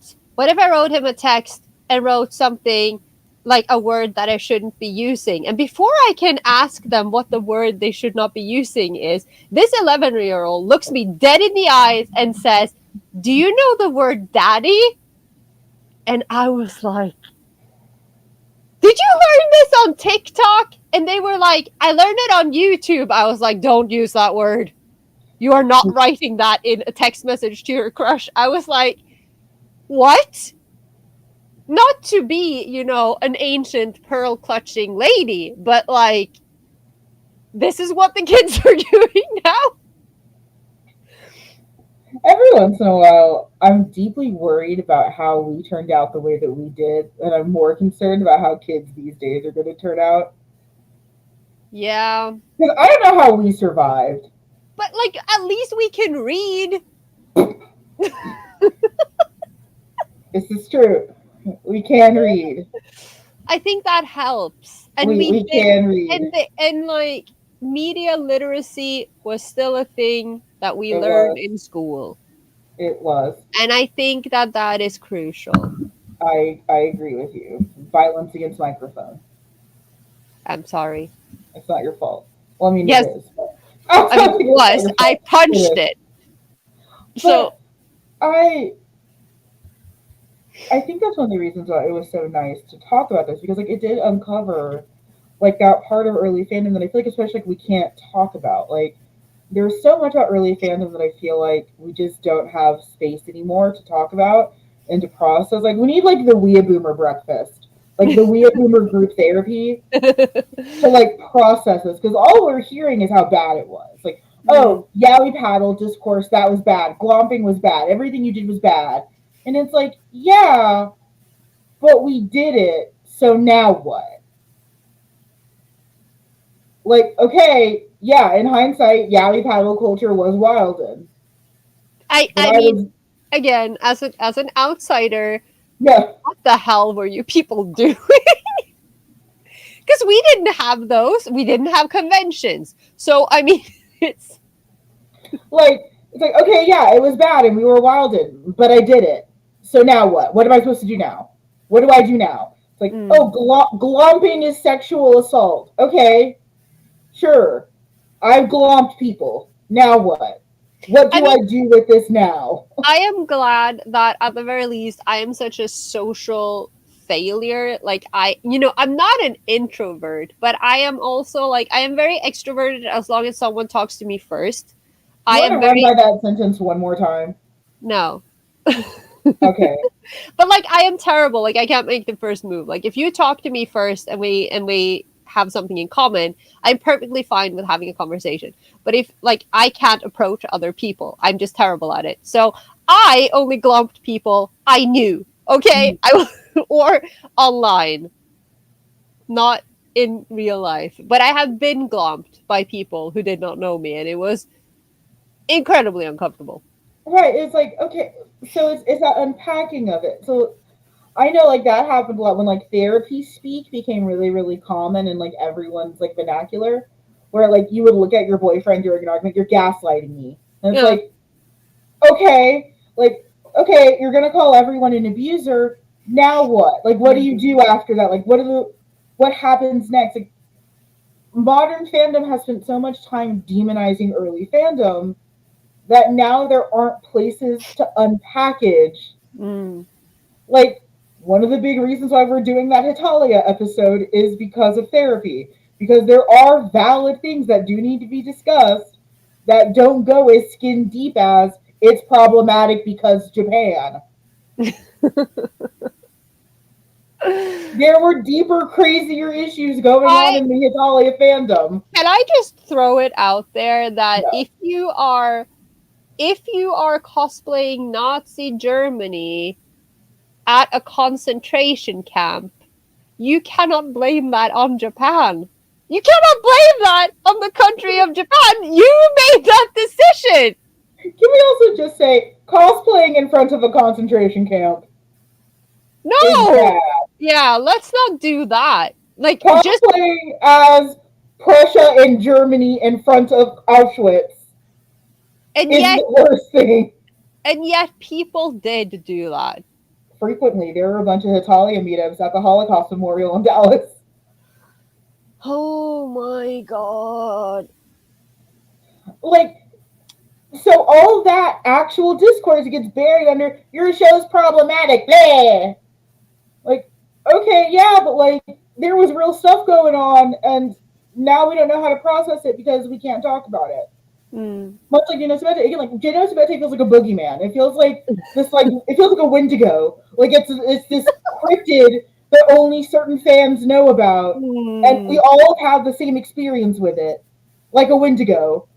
him a text and wrote something like a word that I shouldn't be using? And before I can ask them what the word they should not be using is, this 11-year-old looks me dead in the eyes and says, do you know the word daddy? And I was like, did you learn this on TikTok? And they were like, I learned it on YouTube. I was like, don't use that word. You are not writing that in a text message to your crush. I was like, what? Not to be, an ancient pearl clutching lady, but like, this is what the kids are doing now. Every once in a while, I'm deeply worried about how we turned out the way that we did, and I'm more concerned about how kids these days are going to turn out. Yeah. Because I don't know how we survived. But, like, at least we can read. This is true. We can read. I think that helps. And we can read. And, like, media literacy was still a thing that we learned in school. It was. And I think that is crucial. I agree with you. Violence against microphone. I'm sorry. It's not your fault. Well, I mean, yes. It is. It was. I punched it. So I think that's one of the reasons why it was so nice to talk about this, because like it did uncover like that part of early fandom that I feel like especially like we can't talk about. Like there's so much about early fandom that I feel like we just don't have space anymore to talk about and to process. Like we need like the Weeaboomer breakfast, like the Weeaboomer group therapy to like process this, because all we're hearing is how bad it was. Like oh, yaoi paddle discourse, that was bad. Glomping was bad. Everything you did was bad. And it's like, yeah, but we did it. So now what? Like, okay, yeah, in hindsight, yaoi paddle culture was wild. But I I mean, was, again, as an outsider, yeah, what the hell were you people doing? Because we didn't have those. We didn't have conventions. So I mean, it's like, it's like, okay, yeah, it was bad and we were wilded, but I did it. So now what? What am I supposed to do now? What do I do now? It's like, oh, glomping is sexual assault. Okay, sure. I've glomped people. Now what? What I do I mean, do with this now? I am glad that at the very least I am such a social failure. Like I'm not an introvert, but I am also like I am very extroverted as long as someone talks to me first. You I want to am run very by that sentence one more time? no. Okay. But like I am terrible. Like I can't make the first move. Like if you talk to me first and we have something in common, I'm perfectly fine with having a conversation. But if like I can't approach other people, I'm just terrible at it. So I only glomped people I knew. Okay, or online, not in real life. But I have been glomped by people who did not know me, and it was incredibly uncomfortable. Right. It's like, okay, so it's that unpacking of it. So I know like that happened a lot when like therapy speak became really, really common in like everyone's like vernacular, where like you would look at your boyfriend during an argument, you're gaslighting me. And it's Yeah. like, okay, like, okay, you're gonna call everyone an abuser. Now what? Like what do you do after that? Like what happens next? Like modern fandom has spent so much time demonizing early fandom that now there aren't places to unpackage. Mm. Like, one of the big reasons why we're doing that Hitalia episode is because of therapy. Because there are valid things that do need to be discussed that don't go as skin deep as it's problematic because Japan. There were deeper, crazier issues going on I in the Hitalia fandom. Can I just throw it out there that No. if you are cosplaying Nazi Germany at a concentration camp, you cannot blame that on Japan. You cannot blame that on the country of Japan. You made that decision. Can we also just say cosplaying in front of a concentration camp is No. bad? Yeah, let's not do that. Like just Cosplaying as Prussia and Germany in front of Auschwitz and is yet the worst thing. and yet people did do that. Frequently, there were a bunch of Hitalia meetups at the Holocaust Memorial in Dallas. Oh my god. Like, so all of that actual discourse gets buried under your show's problematic. Bleh. Like, okay, yeah, but like there was real stuff going on, and now we don't know how to process it because we can't talk about it. Much like Genosubete, again, like Genosubete feels like a boogeyman. It feels like this, like it feels like a Wendigo. Like it's this cryptid that only certain fans know about, and we all have the same experience with it, like a Wendigo.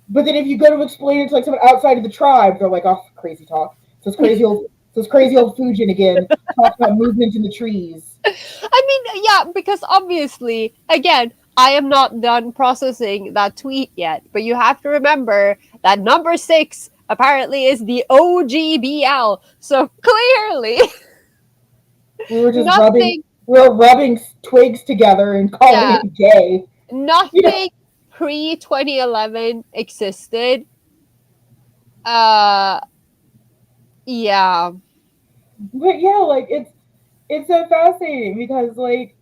But then if you go to explain it to like someone outside of the tribe, they're like, "Oh, crazy talk." So it's crazy old fujin again, talking about movement in the trees. I mean, yeah, because obviously, again, I am not done processing that tweet yet, but you have to remember that number 6 apparently is the OGBL. So clearly, We were just rubbing, nothing, we were rubbing twigs together and calling yeah, it gay. You know, nothing pre 2011 existed. Uh, yeah. but yeah, like it's so fascinating because like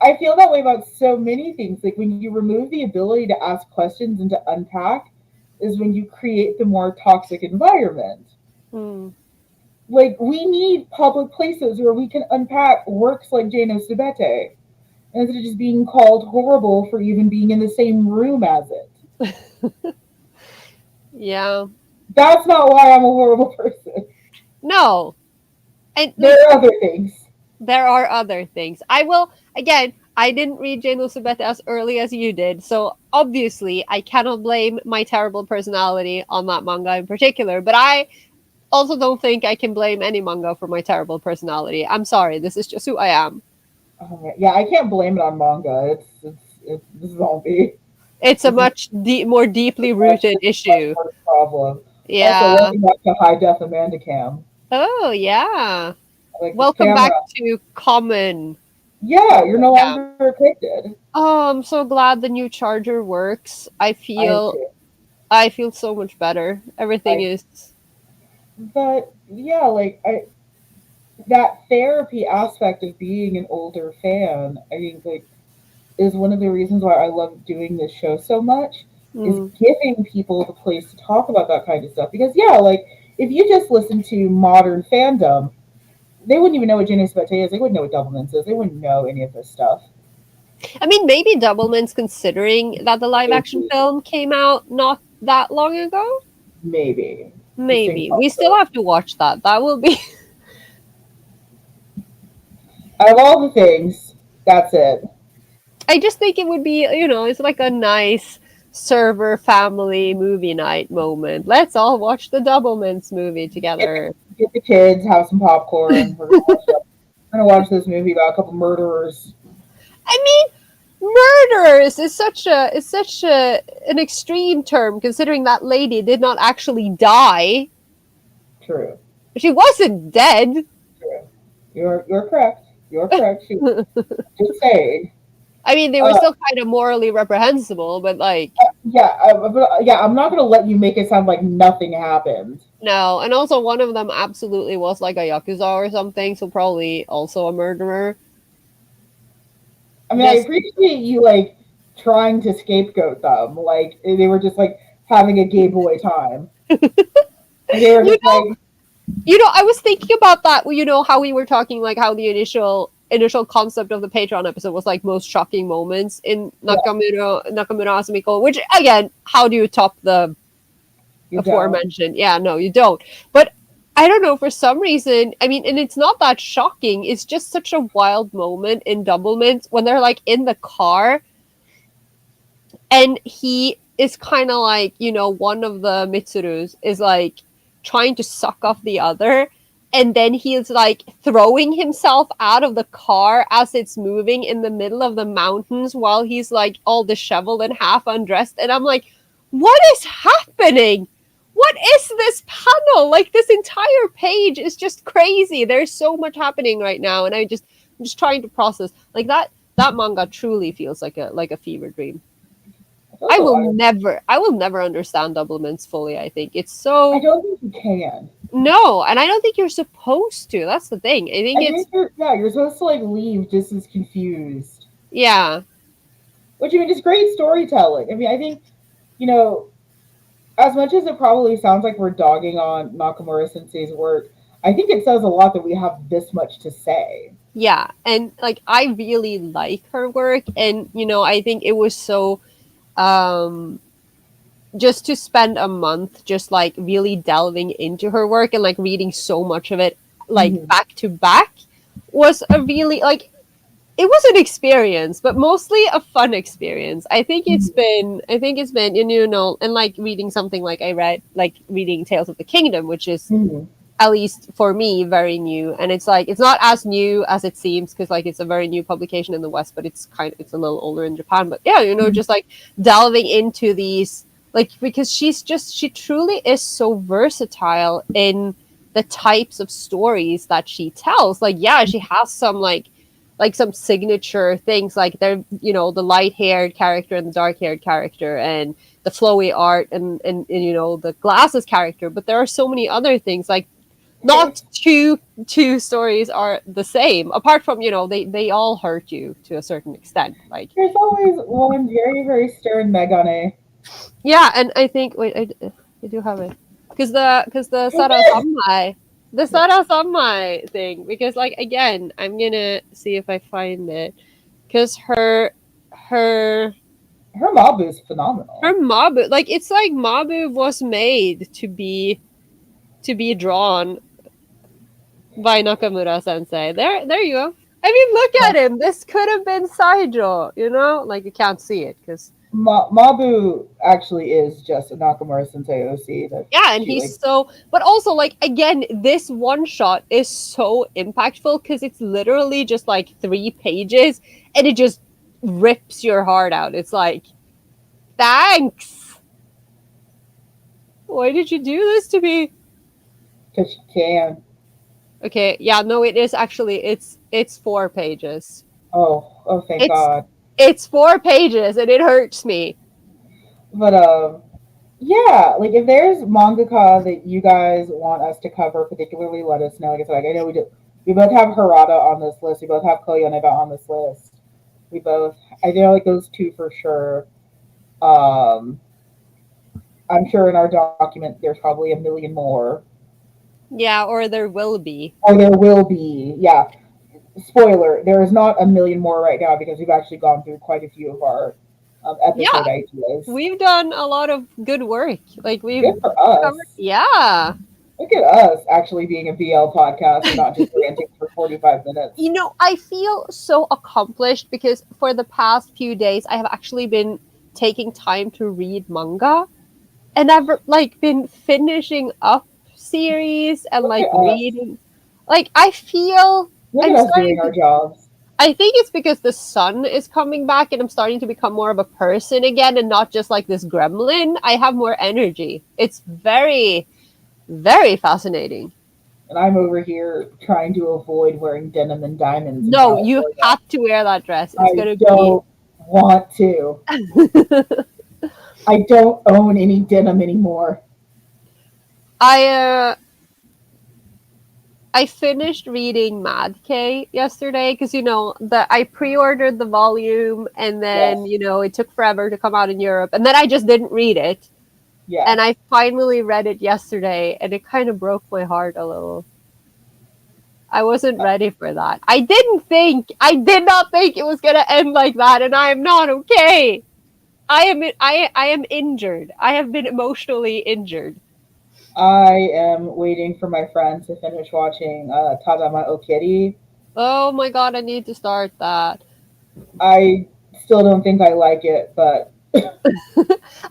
I feel that way about so many things. Like when you remove the ability to ask questions and to unpack, is when you create the more toxic environment. Like we need public places where we can unpack works like Jano Subete instead of just being called horrible for even being in the same room as it. Yeah. That's not why I'm a horrible person. No. And There are other things. there are other things. I will again. I didn't read Jane Elizabeth as early as you did, so obviously I cannot blame my terrible personality on that manga in particular. But I also don't think I can blame any manga for my terrible personality. I'm sorry, this is just who I am. Oh, yeah, I can't blame it on manga. It's this is all me. It's a This is much more deeply rooted much issue. worse problem. Also, Yeah. welcome back to High Def Amanda Cam. Oh, yeah. Like this Welcome back camera. to common. Yeah, you're no Yeah. longer addicted. Oh, I'm so glad the new charger works. I am too. I feel so much better. Everything I is but yeah, like I that therapy aspect of being an older fan, I think like is one of the reasons why I love doing this show so much is mm. giving people the place to talk about that kind of stuff. Because yeah, like if you just listen to modern fandom, they wouldn't even know what Genius Bate is. They wouldn't know what Doublements is. They wouldn't know any of this stuff. I mean, maybe Doublements, considering that the live action Maybe, film came out not that long ago. maybe. Distinct Maybe we still possibility. have to watch that. That will be. Out of all the things, that's it. I just think it would be, it's like a nice server family movie night moment. Let's all watch the Doublements movie Get together. get the kids, have some popcorn. We're gonna watch this movie about a couple murderers. I mean, murderers is such an extreme term considering that lady did not actually die. True. She wasn't dead. True. You're correct. You're correct. Just saying. I mean, they were Uh, still kind of morally reprehensible, but like, yeah, yeah. I'm not gonna let you make it sound like nothing happened. no. And also, one of them absolutely was like a yakuza or something, so probably also a murderer. I mean, I Just appreciate you like trying to scapegoat them. Like they were just like having a gay boy time. Like they were you just like, I was thinking about that. How we were talking, like how the initial concept of the Patreon episode was like most shocking moments in yeah, Nakamura Asumiko. Which again, how do you top the you don't. aforementioned? Yeah, no, you don't. But I don't know, for some reason. I mean, and it's not that shocking. It's just such a wild moment in Doublemint when they're like in the car and he is kind of like, one of the Mitsurus is like trying to suck off the other, and then he is like throwing himself out of the car as it's moving in the middle of the mountains while he's like all disheveled and half undressed, and I'm like, what is happening? What is this panel? Like, this entire page is just crazy. There's so much happening right now, and I'm just trying to process. Like, that manga truly feels like a fever dream. That's a lot of. I will never understand Doublements fully. I think it's I so don't think you can. no, and I don't think you're supposed to. That's the thing. I think I it's think you're supposed to like leave just as confused. yeah, Which I mean is great storytelling. I mean, I think, you know, as much as it probably sounds like we're dogging on Nakamura Sensei's work, I think it says a lot that we have this much to say. yeah, and like I really like her work, and I think it was so um just to spend a month just like really delving into her work and like reading so much of it like Mm-hmm. back to back was a really like it was an experience, but mostly a fun experience. I think it's been, and like reading something like I read, like reading Tales of the Kingdom, which is Mm-hmm. at least for me very new. And it's like, it's not as new as it seems because like it's a very new publication in the West, but it's a little older in Japan. But yeah, Mm-hmm. just like delving into these, like, because she truly is so versatile in the types of stories that she tells. Like, yeah, she has some like some signature things, like they're the light haired character and the dark haired character and the flowy art and the glasses character, but there are so many other things, like not two stories are the same, apart from they all hurt you to a certain extent, like There's always one very, very stern Megane. yeah. And I think, wait, I do have it, because the Sara thing, because like again, I'm gonna see if I find it, because her Her Mabu is phenomenal. her Mabu, like it's like Mabu was made to be drawn by Nakamura Sensei. There you go. I mean, look at him. This could have been Saijo, you know? Like, you can't see it because. Mabu actually is just a Nakamura Sensei OC that Yeah, and she he's like. so. But also, like, again, this one shot is so impactful because it's literally just like 3 pages and it just rips your heart out. It's like, thanks. Why did you do this to me? Because she can. Okay, yeah, no, it is actually it's 4 pages. Oh, thank It's God. it's 4 pages and it hurts me. But yeah, like if there's mangaka that you guys want us to cover, particularly, let us know. Like I said, like I know we do. We both have Harada on this list. We both have Koyonega on this list. We both. I know like those two for sure. Um, I'm sure in our document there's probably a million more, Yeah, or there will be. or there will be. Yeah, spoiler: there is not a million more right now because we've actually gone through quite a few of our Yeah, episode ideas. we've done a lot of good work. Like we've Good for us. covered. Yeah. Look at us actually being a BL podcast and not just ranting for 45 minutes. You know, I feel so accomplished because for the past few days I have actually been taking time to read manga and I've like been finishing up series and Look like at us. reading. Like I feel Look at I'm us starting doing our to. jobs. I think it's because the sun is coming back and I'm starting to become more of a person again and not just like this gremlin. I have more energy. It's very, very fascinating. And I'm over here trying to avoid wearing denim and diamonds in No, you California. have to wear that dress. It's I gonna be. don't want to. I don't own any denim anymore. I I finished reading Mad K yesterday because you know the I pre-ordered the volume and then Yes. you know it took forever to come out in Europe and then I just didn't read it Yeah. and I finally read it yesterday and it kind of broke my heart a little. I wasn't ready for that. I did not think it was gonna end like that, and I am not okay. I am injured. I have been emotionally injured. I am waiting for my friend to finish watching Tadama Okeri. Oh my god, I need to start that. I still don't think I like it, but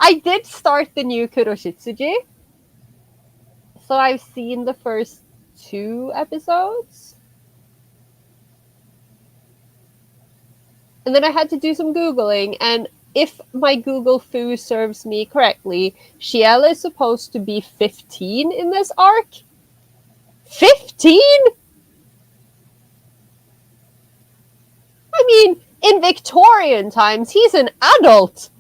I did start the new Kuroshitsuji, so I've seen the first 2 episodes. And then I had to do some Googling, and if my Google foo serves me correctly, Shiel is supposed to be 15 in this arc. 15? I mean, in Victorian times, he's an adult.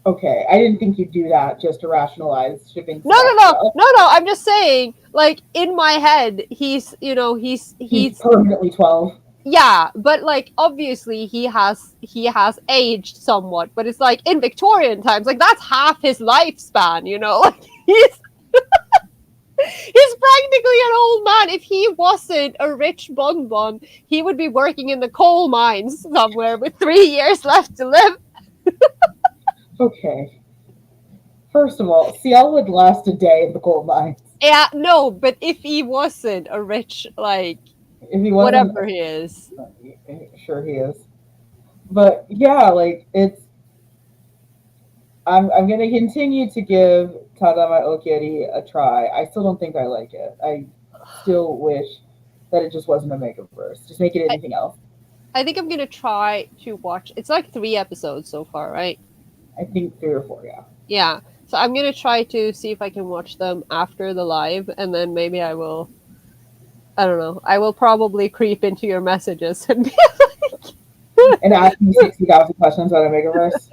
okay. I didn't think you'd do that just to rationalize shipping No, stuff. no, no, no, no. I'm just saying, like in my head, he's, you know, he's permanently 12. yeah, but like obviously he has aged somewhat, but it's like in Victorian times, like that's half his lifespan, you know, like he's he's practically an old man. If he wasn't a rich bonbon, he would be working in the coal mines somewhere with 3 years left to live. Okay. First of all, Ciel would last a day in the gold mines. Yeah, no, but if he wasn't a rich, like, If he wasn't, whatever he is. sure he is. But yeah, like it's. I'm gonna continue to give Tadama Okeri a try. I still don't think I like it. I still wish that it just wasn't a Megaverse. Just make it anything else. I think I'm gonna try to watch. It's like 3 episodes so far, right? I think 3 or 4, yeah. Yeah. So I'm gonna try to see if I can watch them after the live, and then maybe I will. I don't know. I will probably creep into your messages and be And ask me 60,000 questions about a Megaverse.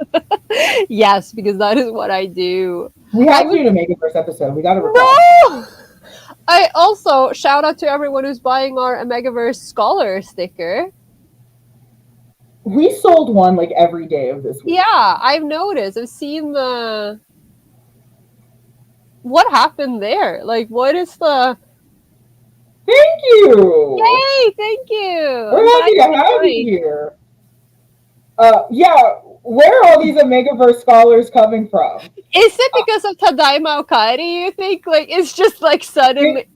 yes, because that is what I do. We have to do a Megaverse episode. We gotta record. No! I also shout out to everyone who's buying our Omegaverse Scholar sticker. We sold one like every day of this week. Yeah, I've noticed. I've seen the. What happened there? Like, what is the. Thank you! Yay! Thank you! We're happy to have you here. Yeah, where are all these Omegaverse scholars coming from? Is it because of Tadaima Okari, you think? Like, it's just like suddenly.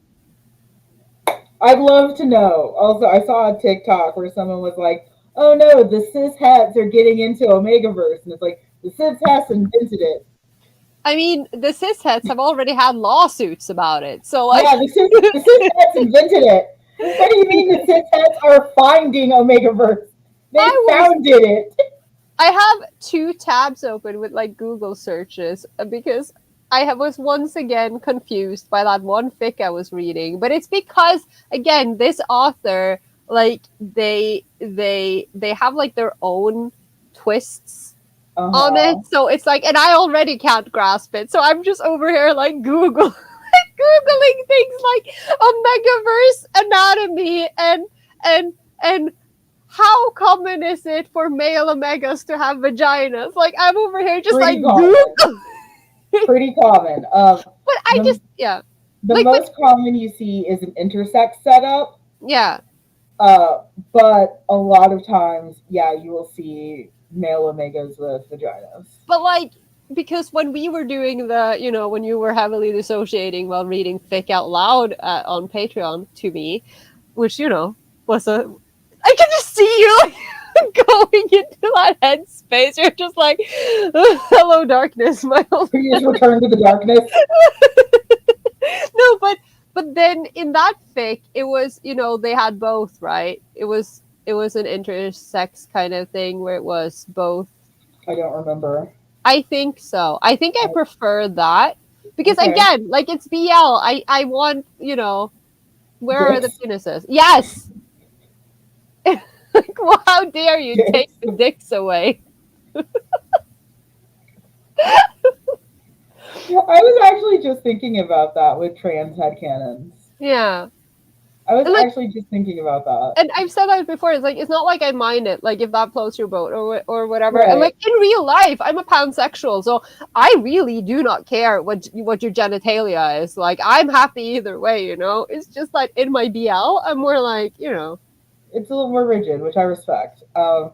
I'd love to know. Also, I saw a TikTok where someone was like, "Oh no, the cis hats are getting into Omegaverse," and it's like the cis hats invented it. I mean, the cisheads have already had lawsuits about it, so like, Yeah, the cis hats invented it. What do you mean the cis hats are finding Omegaverse? They founded it. I have 2 tabs open with like Google searches because was once again confused by that one fic I was reading. But it's because again, this author like they have like their own twists on it. So it's like, and I already can't grasp it. So I'm just over here like Googling things like Omegaverse anatomy and how common is it for male omegas to have vaginas? Like I'm over here just Pretty like common. Google. Pretty common. But I just the like, most common you see is an intersex setup. Yeah. But a lot of times, yeah, you will see male omegas with vaginas. But like, because when we were doing the, you know, when you were heavily dissociating while reading fic out loud on Patreon to me, which, you know, was a, I can just see you like going into that headspace. You're just like, hello, darkness, my old. You just return to the darkness. No, but then in that fic, it was, you know, they had both, right? It was an intersex kind of thing where it was both. I don't remember. I think so. I think I prefer that because again, like it's BL. I want, you know, where are the penises? Yes. Like, well, how dare you take the dicks away? I was actually just thinking about that with trans headcanons. Yeah. I was actually just thinking about that. And I've said that before. It's like, it's not like I mind it, like if that floats your boat or whatever. Right. And like in real life, I'm a pansexual, so I really do not care what your genitalia is. Like I'm happy either way, you know. It's just like in my BL, I'm more like, you know, it's a little more rigid, which I respect. I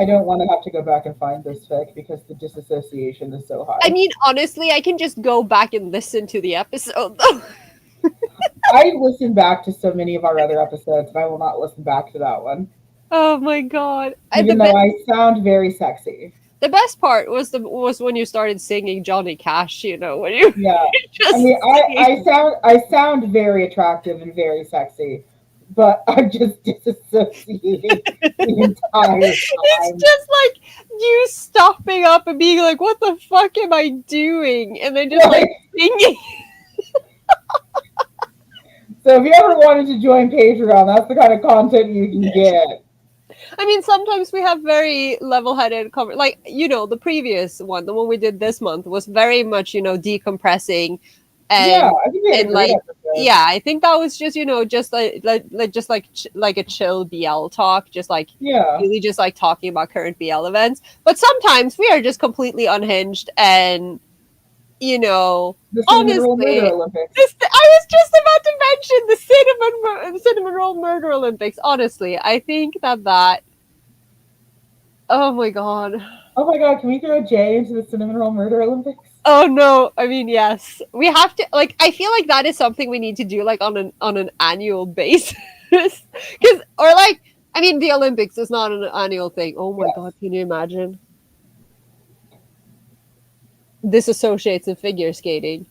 don't want to have to go back and find this fic because the disassociation is so high. I mean, honestly, I can just go back and listen to the episode though. I listened back to so many of our other episodes, and I will not listen back to that one. Oh my god! Even though I sound very sexy. The best part was when you started singing Johnny Cash. You know, when you I mean, I sound very attractive and very sexy, but I'm just disassociating the entire time. It's just like you stopping up and being like, "What the fuck am I doing?" And then just like singing. So if you ever wanted to join Patreon, that's the kind of content you can get. I mean, sometimes we have very level-headed cover. Like, you know, the previous one, the one we did this month, was very much, you know, decompressing. And, I think I think that was just, you know, just like a chill BL talk, just like really just like talking about current BL events. But sometimes we are just completely unhinged and, you know, honestly, I was just about to mention the cinnamon roll murder Olympics. Honestly, I think that. Oh my god! Oh my god! Can we throw Jay into the cinnamon roll murder Olympics? Oh no! I mean, yes, we have to. Like, I feel like that is something we need to do, like on an annual basis, because I mean, the Olympics is not an annual thing. Oh my god! Can you imagine? Disassociates in figure skating.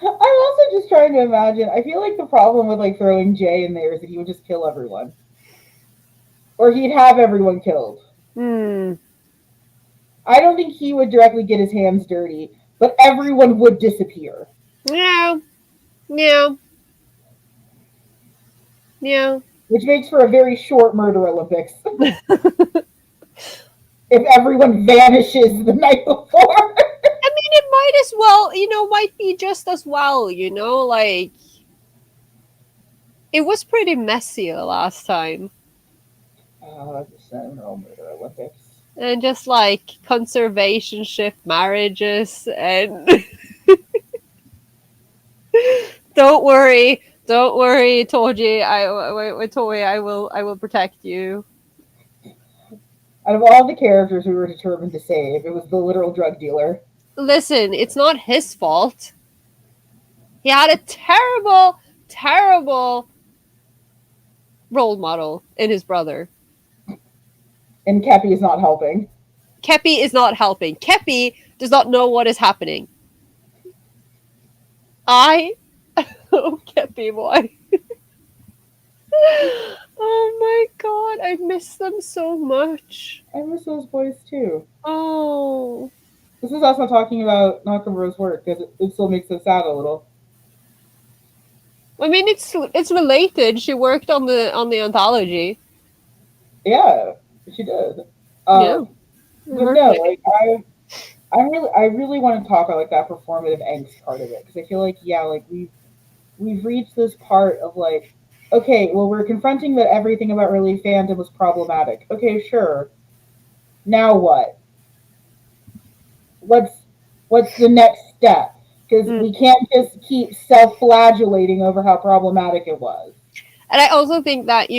I'm also just trying to imagine. I feel like the problem with like throwing Jay in there is that he would just kill everyone, or he'd have everyone killed. I don't think he would directly get his hands dirty, but everyone would disappear. Yeah. Which makes for a very short murder Olympics. If everyone vanishes the night before. I mean, it might as well, you know, might be just as well, you know, like it was pretty messy the last time. The cinnamon roll murder Olympics. And just like conservationship marriages and don't worry, Toji, I will protect you. Out of all the characters we were determined to save, it was the literal drug dealer. Listen, it's not his fault. He had a terrible terrible role model in his brother. And Kepi is not helping. Kepi is not helping. Kepi does not know what is happening. Oh, Kepi boy. Oh my god, I miss them so much. I miss those boys too. Oh. This is also talking about Nakamura's work because it still makes us sad a little. I mean, it's related. She worked on the anthology. Yeah, she did. Yeah. But no, like I really want to talk about like that performative angst part of it because I feel like like we've reached this part of like, okay, well we're confronting that everything about early fandom was problematic. Okay, sure. Now what? What's what's the next step? Because we can't just keep self-flagellating over how problematic it was. And I also think that,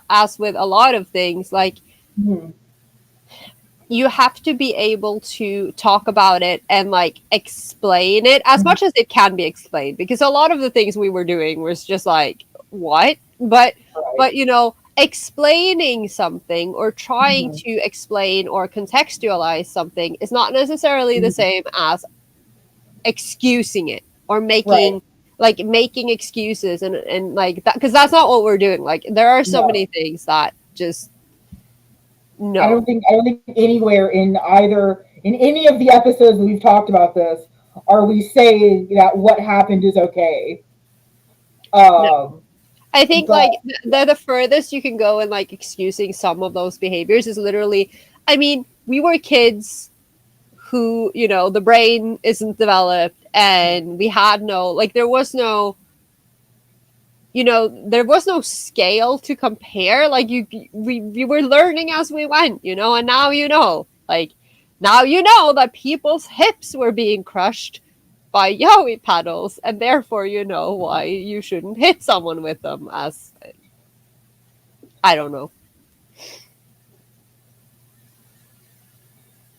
as with a lot of things, like you have to be able to talk about it and like explain it as much as it can be explained, because a lot of the things we were doing was just like, what? But explaining something or trying to explain or contextualize something is not necessarily the same as excusing it or making excuses and like that, because that's not what we're doing. Like there are so many things that just no. I don't think anywhere in any of the episodes we've talked about this are we saying that what happened is okay. No. I think like the furthest you can go in like excusing some of those behaviors is literally, I mean, we were kids who, the brain isn't developed and we had no, like there was no scale to compare. Like we were learning as we went, and now like now that people's hips were being crushed by yaoi paddles, and therefore you know why you shouldn't hit someone with them. As I don't know.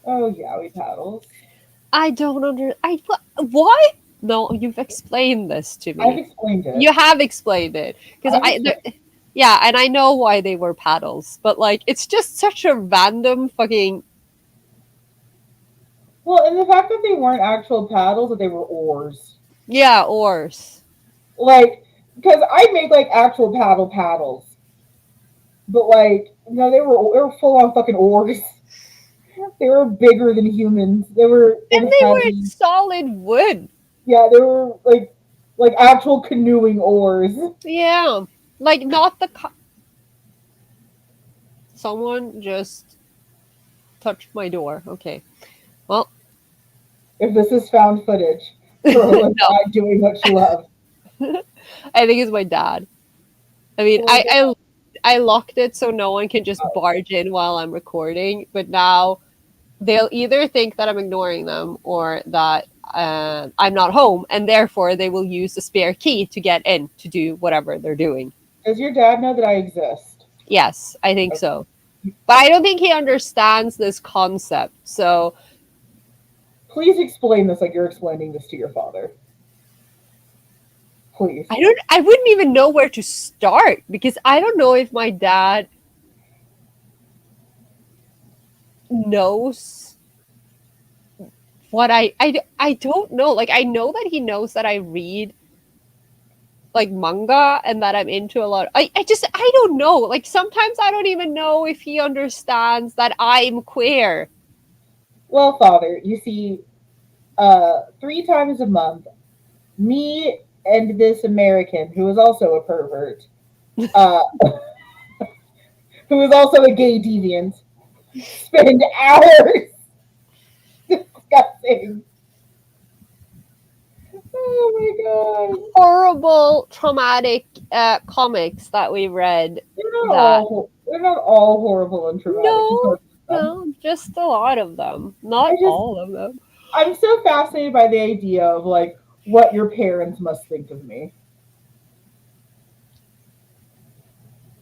Oh, yaoi paddles. I don't why? No, you've explained this to me. I've explained it. You have explained it because yeah, and I know why they were paddles, but like it's just such a random fucking. Well, and the fact that they weren't actual paddles, that they were oars. Yeah, oars. Like, because I make like actual paddles, but like, no, they were full on fucking oars. They were bigger than humans. They were and they were solid wood. Yeah, they were like actual canoeing oars. Yeah, like not the. Someone just touched my door. Okay, well, if this is found footage, for doing what she loved. I think it's my dad. I mean, I locked it so no one can just barge in while I'm recording, but now they'll either think that I'm ignoring them or that I'm not home, and therefore they will use the spare key to get in to do whatever they're doing. Does your dad know that I exist? Yes, I think so. But I don't think he understands this concept, so... Please explain this like you're explaining this to your father. Please. I wouldn't even know where to start, because I don't know if my dad knows what I don't know. Like, I know that he knows that I read like manga and that I'm into a lot. I don't know. Like sometimes I don't even know if he understands that I'm queer. Well, father, you see, 3 times a month, me and this American who is also a pervert, who is also a gay deviant, spend hours discussing. Oh my god! Horrible, traumatic comics that we read. They're not all horrible and traumatic. No, just a lot of them. Not all of them. I'm so fascinated by the idea of like what your parents must think of me.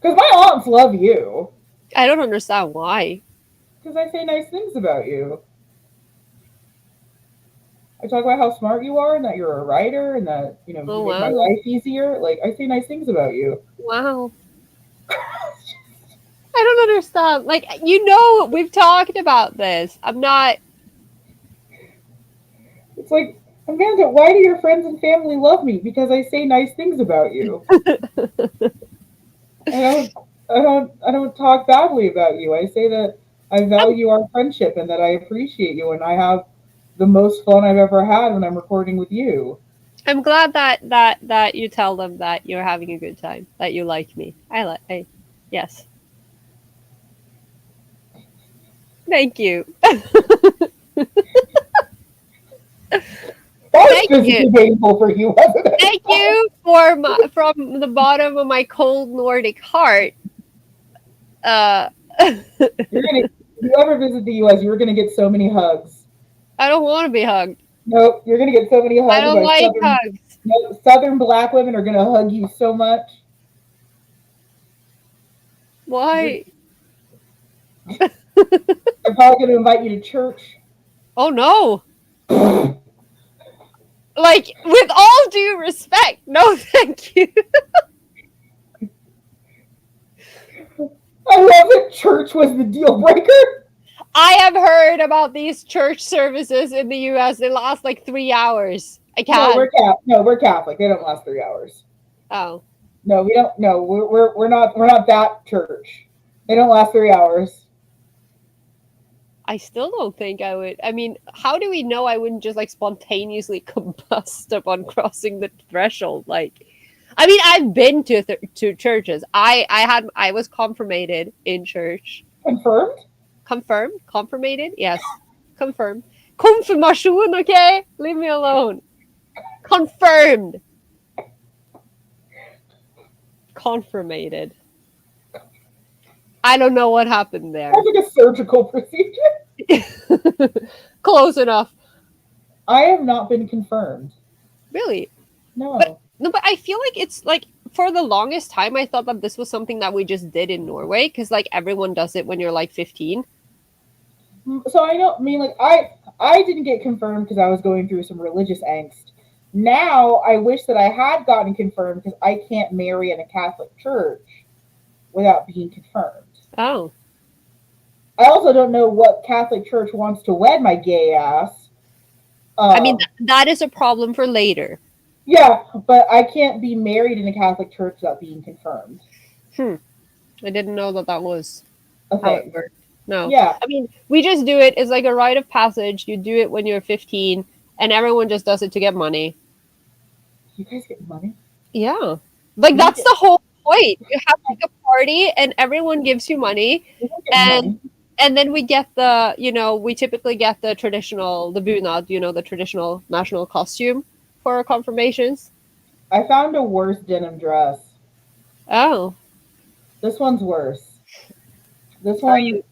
Because my aunts love you. I don't understand why. Because I say nice things about you. I talk about how smart you are and that you're a writer and that, Oh, you make my wow. life easier. Like, I say nice things about you. Wow. I don't understand. Like, we've talked about this. I'm not. It's like, Amanda, why do your friends and family love me? Because I say nice things about you. I don't, I don't talk badly about you. I say that I I'm, value our friendship and that I appreciate you and I have the most fun I've ever had when I'm recording with you. I'm glad that you tell them that you're having a good time, that you like me. Yes. Thank you. That was Thank you. physically painful for you, wasn't it? Thank you from the bottom of my cold Nordic heart. Uh, You're gonna, if you ever visit the U.S., you're gonna get so many hugs. I don't want to be hugged. Nope, you're gonna get so many I hugs don't by like southern. hugs. No, southern black women are gonna hug you so much. You're, Why? they're probably gonna invite you to church. Oh no. Like, with all due respect, no thank you. I love that church was the deal breaker. I have heard about these church services in the US. They last like 3 hours. I No, can't. we're Catholic. They don't last 3 hours. Oh. No, we don't. No, we're not that church. They don't last 3 hours. I still don't think I would. I mean, how do we know I wouldn't just like spontaneously combust upon crossing the threshold? Like, I mean, I've been to churches. I was confirmated in church. Confirmed. Confirmed? Confirmated? Yes. Confirmed. Confirmation, okay? Leave me alone. Confirmed. Confirmated. I don't know what happened there. Sounds like a surgical procedure. Close enough. I have not been confirmed. Really? But No. no, but I feel like it's like for the longest time I thought that this was something that we just did in Norway because like everyone does it when you're like 15. So I don't I mean like I didn't get confirmed because I was going through some religious angst. Now I wish that I had gotten confirmed because I can't marry in a Catholic church without being confirmed. Oh. I also don't know what Catholic church wants to wed my gay ass. I mean, Um, that is a problem for later. yeah, but I can't be married in a Catholic church without being confirmed. Hmm. I didn't know that was how it Okay. worked. No. Yeah. I mean, we just do it. It's like a rite of passage. You do it when you're 15, and everyone just does it to get money. You guys get money? Yeah. Like, We don't that's get the whole point. You have like a party, and everyone gives you money, we don't get and money. and then we get we typically get the traditional, the bunad, the traditional national costume for our confirmations. I found a worse denim dress. Oh. This one's worse. This Are one,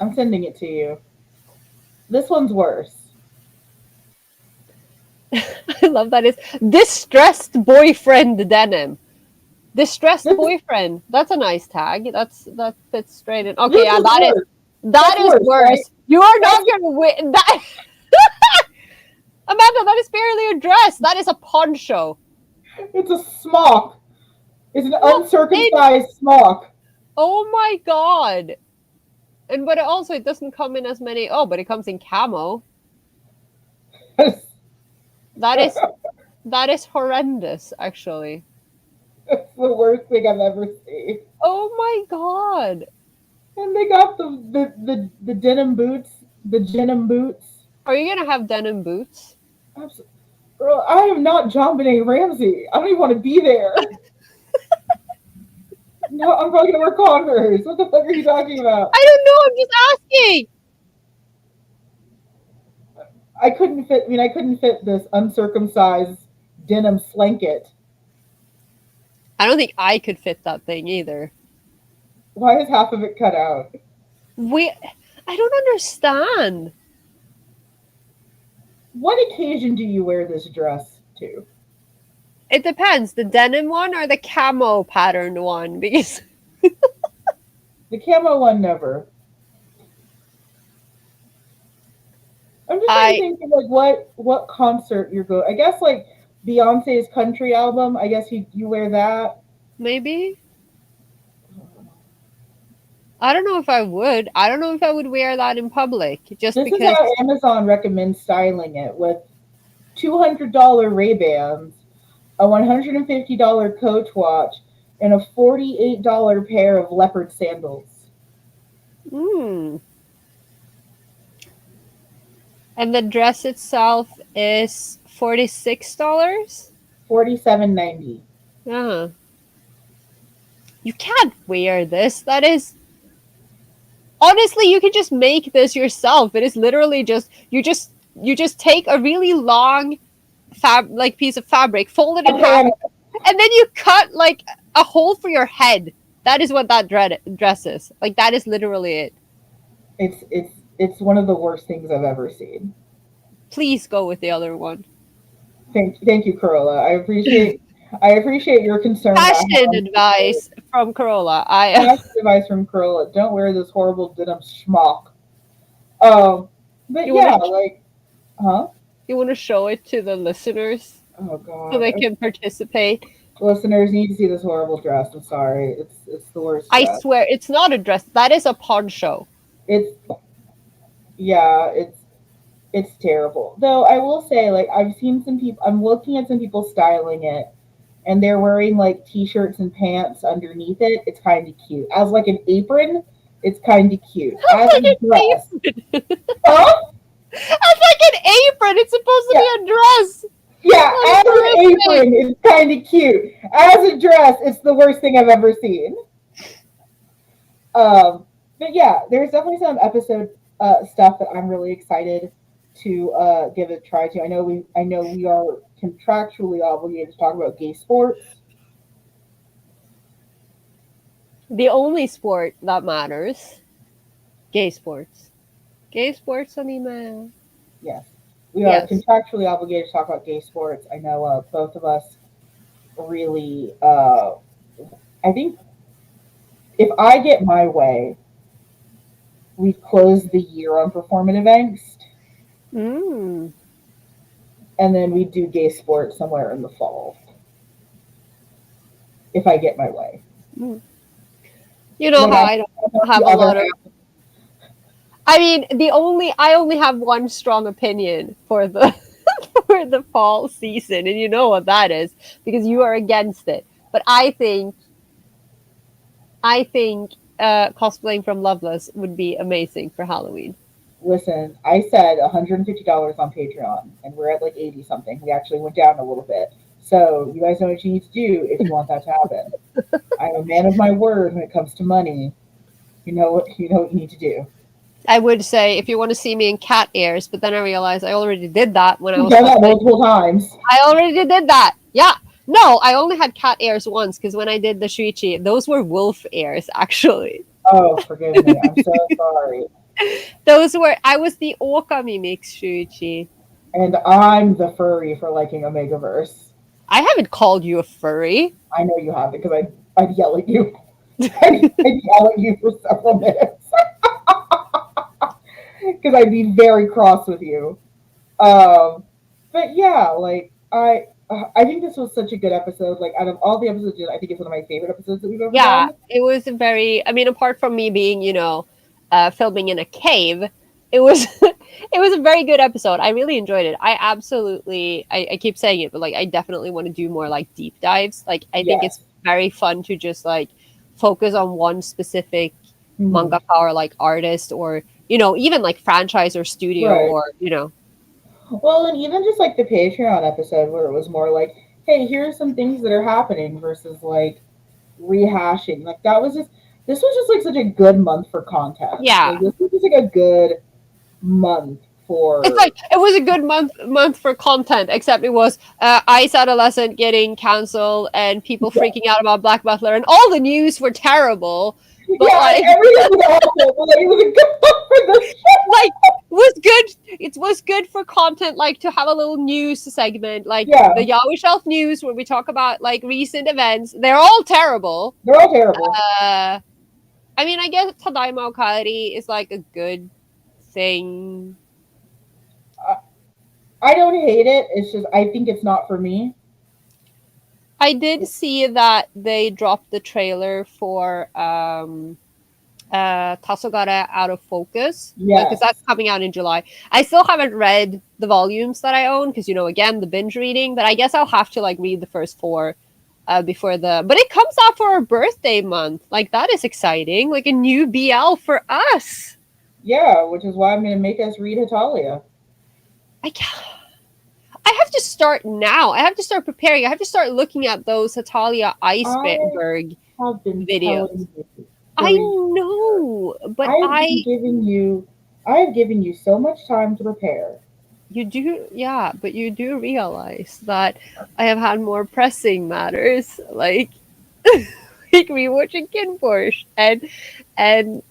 I'm sending it to you. This one's worse. I love that. It's distressed boyfriend denim. Distressed This is boyfriend. That's a nice tag. That fits straight in. Okay, this yeah, is worse. that That's is worse, right? worse. You are That's not gonna win that. Amanda, that is barely a dress. That is a poncho. it's a smock. It's an Well, it. uncircumcised smock. Oh my god. And but it doesn't come in as many. Oh, but it comes in camo. It's That is that is horrendous, actually. the worst thing I've ever seen. Oh my god. And they got the denim boots, the denim boots. Are you gonna have denim boots? Girl, I am not John Benet Ramsey. I don't even want to be there. No, I'm probably gonna wear Converse. What the fuck are you talking about? I don't know. I'm just asking. I couldn't fit. I mean, I couldn't fit this uncircumcised denim slanket. I don't think I could fit that thing either. Why is half of it cut out? I don't understand. What occasion do you wear this dress to? It depends, the denim one or the camo patterned one, because The camo one never. I'm just trying to think of like what concert you're going. I guess like Beyonce's country album. I guess you wear that. Maybe. I don't know if I would. I don't know if I would wear that in public just This is because. how Amazon recommends styling it with $200 Ray-Bans, a $150 Coach watch, and a $48 pair of leopard sandals. Hmm. And the dress itself is $46. $47.90. Yeah. You can't wear this. That is honestly, you can just make this yourself. It is literally just you just take a really long piece of fabric, fold it in half, and then you cut like a hole for your head. That is what that dress is. Like that is literally it. It's one of the worst things I've ever seen. Please go with the other one. Thank you, Corolla. I appreciate your concern. Fashion advice from Corolla. Fashion advice from Corolla. Don't wear this horrible denim schmuck. But you yeah, wanna, like, huh? You want to show it to the listeners Oh God, so they can participate. Listeners need to see this horrible dress. I'm sorry, it's the worst. I dress. swear, it's not a dress. That is a poncho. It's yeah, it's terrible. Though I will say, like, I've seen some people. I'm looking at some people styling it, and they're wearing like t-shirts and pants underneath it. It's kind of cute. As like an apron, it's kind of cute. As like a dress, huh? That's like an apron. It's supposed to be a dress. Yeah, as an apron, it's kind of cute. As a dress, it's the worst thing I've ever seen. But yeah, there's definitely some episode stuff that I'm really excited to give a try to. I know we are contractually obligated to talk about gay sports. The only sport that matters. Gay sports. Gay sports anime. Yes. We are contractually obligated to talk about gay sports. I know both of us really I think if I get my way, we close the year on performative angst. And then we do gay sports somewhere in the fall. If I get my way. You know how I don't have a lot of. I mean, I only have one strong opinion for the for the fall season, and you know what that is because you are against it. But I think cosplaying from Loveless would be amazing for Halloween. Listen, I said $150 on Patreon, and we're at like 80 something. We actually went down a little bit. So you guys know what you need to do if you want that to happen. I'm a man of my word when it comes to money. You know what you need to do. I would say if you want to see me in cat ears, but then I realized I already did that when I was done that multiple times. I already did that. Yeah. No, I only had cat ears once because when I did the Shuichi, those were wolf ears actually. Oh, forgive me. I'm so sorry. I was the Okami mix Shuichi. And I'm the furry for liking Omegaverse. I haven't called you a furry. I know you haven't because I'd yell at you. I'd yell at you for several minutes. Because I'd be very cross with you. But yeah, like I think this was such a good episode. Like out of all the episodes, I think it's one of my favorite episodes that we've ever done. Yeah, it was very. I mean, apart from me being, filming in a cave, it was it was a very good episode. I really enjoyed it. I absolutely. I keep saying it, but like I definitely want to do more like deep dives. Like I think it's very fun to just like focus on one specific mangaka or like artist or even like franchise or studio or Well, and even just like the Patreon episode where it was more like, hey, here's some things that are happening versus like rehashing. Like this was just like such a good month for content. Yeah. Like, this was just like a good month for. It's like it was a good month for content, except it was Ice Adolescent getting canceled and people freaking out about Black Butler and all the news were terrible. But everything was awful. But it was a good month for this show. Like was good. It was good for content, like to have a little news segment, like the Yaoi Shelf news where we talk about like recent events. They're all terrible. They're all terrible. I mean, I guess Tadaima Okaeri is like a good thing. I don't hate it. It's just I think it's not for me. I did see that they dropped the trailer for Tasogara Out of Focus, because Yes. that's coming out in July. I still haven't read the volumes that I own because, again, the binge reading, but I guess I'll have to like read the first four before but it comes out for our birthday month. Like, that is exciting. Like a new BL for us. Yeah, which is why I'm going to make us read Hitalia. I can't. I have to start now. I have to start preparing. I have to start looking at those Hitalia I Iceberg have been videos. telling you I for know, but I have been giving you I have given you so much time to prepare. you do, yeah, but you do realize that I have had more pressing matters, like rewatching Kinborscht and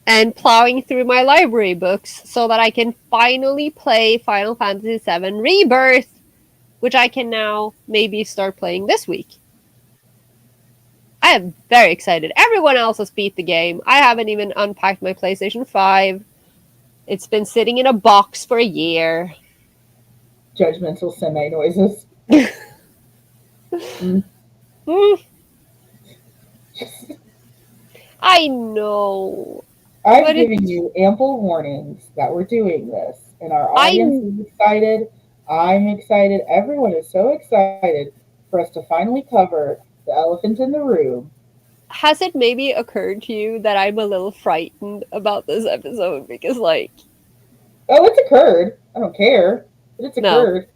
and plowing through my library books so that I can finally play Final Fantasy VII Rebirth, which I can now maybe start playing this week. I am very excited. Everyone else has beat the game. I haven't even unpacked my PlayStation 5. It's been sitting in a box for a year. Judgmental semi noises. Mm. I know. I've But given it's you ample warnings that we're doing this, and our audience I is excited. I'm excited. Everyone is so excited for us to finally cover the elephant in the room. has it maybe occurred to you that I'm a little frightened about this episode because Oh, it's occurred. I don't care, but it's no. occurred.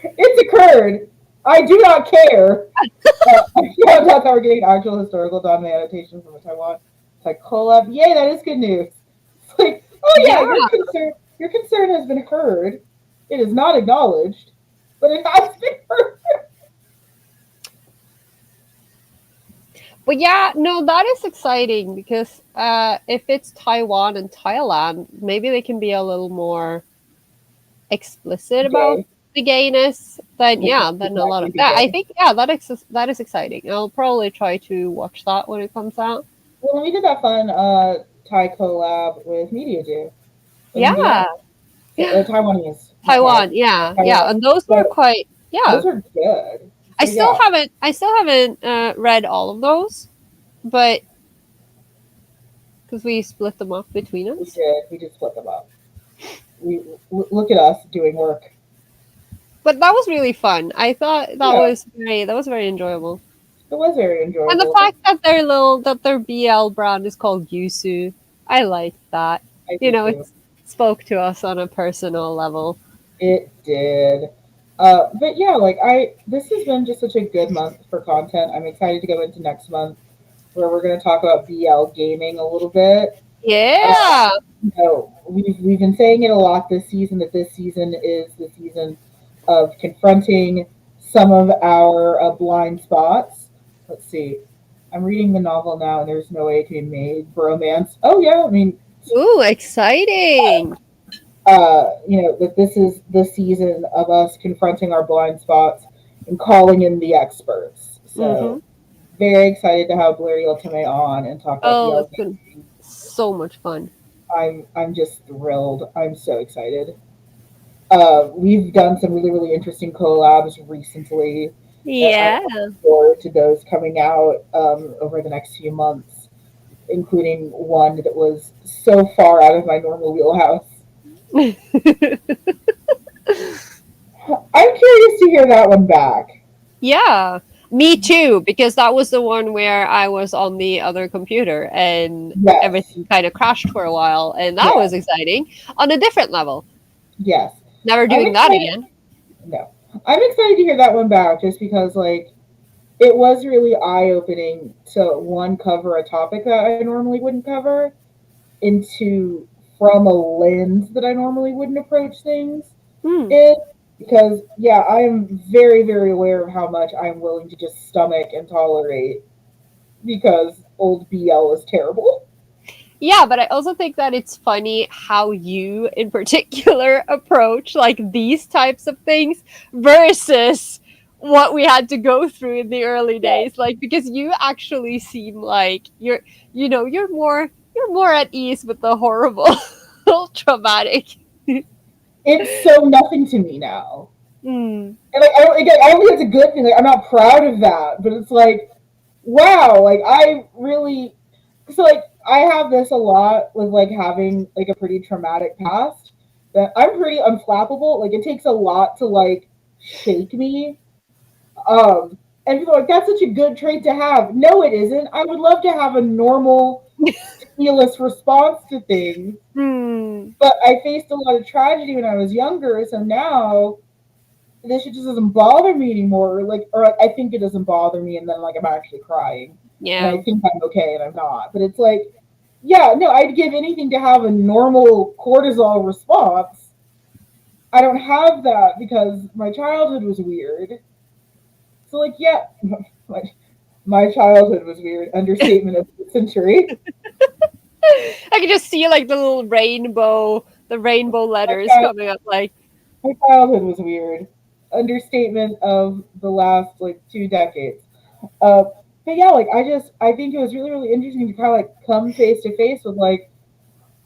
It's occurred. I do not care. Yeah, that's how we're getting actual historical drama adaptation from a Taiwan collab. Yay, that is good news. It's like, oh yeah, Yeah. your concern has been heard. It is not acknowledged, but it has been heard. But yeah, no, that is exciting because if it's Taiwan and Thailand, maybe they can be a little more explicit about Gay. the gayness than, They can yeah, than a lot exactly of be that. I gay. think, yeah, that is exciting. I'll probably try to watch that when it comes out. Well, we did that fun Thai collab with Media Do with Yeah. MBS. So, Taiwanese, not Thai. Taiwan, yeah, yeah, Taiwan. and those were So quite, yeah. those are good. So yeah, I still haven't read all of those, but because we split them up between we us. did. We did split them up. We look at us doing work. But that was really fun. I thought Yeah, that was very enjoyable. it was very And the enjoyable. fact that their BL brand is called Yusu, I like that. I do It too. spoke to us on a personal level. It did. But yeah, like this has been just such a good month for content. I'm excited to go into next month where we're going to talk about BL gaming a little bit. Yeah. We've been saying it a lot this season that this season is the season of confronting some of our blind spots. Let's see. I'm reading the novel now, and there's no way it can be made. Bromance. Oh yeah, I mean, Ooh, exciting. that this is the season of us confronting our blind spots and calling in the experts. Mm-hmm. So very excited to have Blair Yotome on and talk about Oh, BL it's been gaming. so much fun. I'm just thrilled. I'm so excited. We've done some really really interesting collabs recently that I'm Yeah. looking forward to those coming out over the next few months, including one that was so far out of my normal wheelhouse. I'm curious to hear that one back. Yeah, me too, because that was the one where I was on the other computer and Yes, everything kind of crashed for a while, and that was yes, exciting on a different level. yes. Never I'm doing that excited. again. No, I'm excited to hear that one back, just because like it was really eye opening to one cover a topic that I normally wouldn't cover into from a lens that I normally wouldn't approach things Hmm. in. Because yeah, I am very very aware of how much I'm willing to just stomach and tolerate because old BL is terrible. Yeah, but I also think that it's funny how you, in particular, approach like these types of things versus what we had to go through in the early Yeah, days. Like, because you actually seem like you're You're more at ease with the horrible, traumatic. It's so nothing to me now. Mm. And like, I don't think it's a good thing. Like, I'm not proud of that, but it's like, wow, like I really, so like I have this a lot with like having like a pretty traumatic past that I'm pretty unflappable. Like it takes a lot to like shake me. And people are like, that's such a good trait to have. No, it isn't. I would love to have a normal stimulus response to things. Mm. But I faced a lot of tragedy when I was younger, so now this shit just doesn't bother me anymore. Or I think it doesn't bother me, and then like I'm actually crying, and I Yeah. think I'm okay, and I'm not. But it's like, yeah, no, I'd give anything to have a normal cortisol response. I don't have that because my childhood was weird. So like, yeah, my, my childhood was weird. Understatement of the century. I can just see like the little rainbow, the rainbow My, letters child, coming up. Like, my childhood was weird. Understatement of the last like 2 decades. Uh, but yeah, like I think it was really really interesting to kind of like come face to face with like,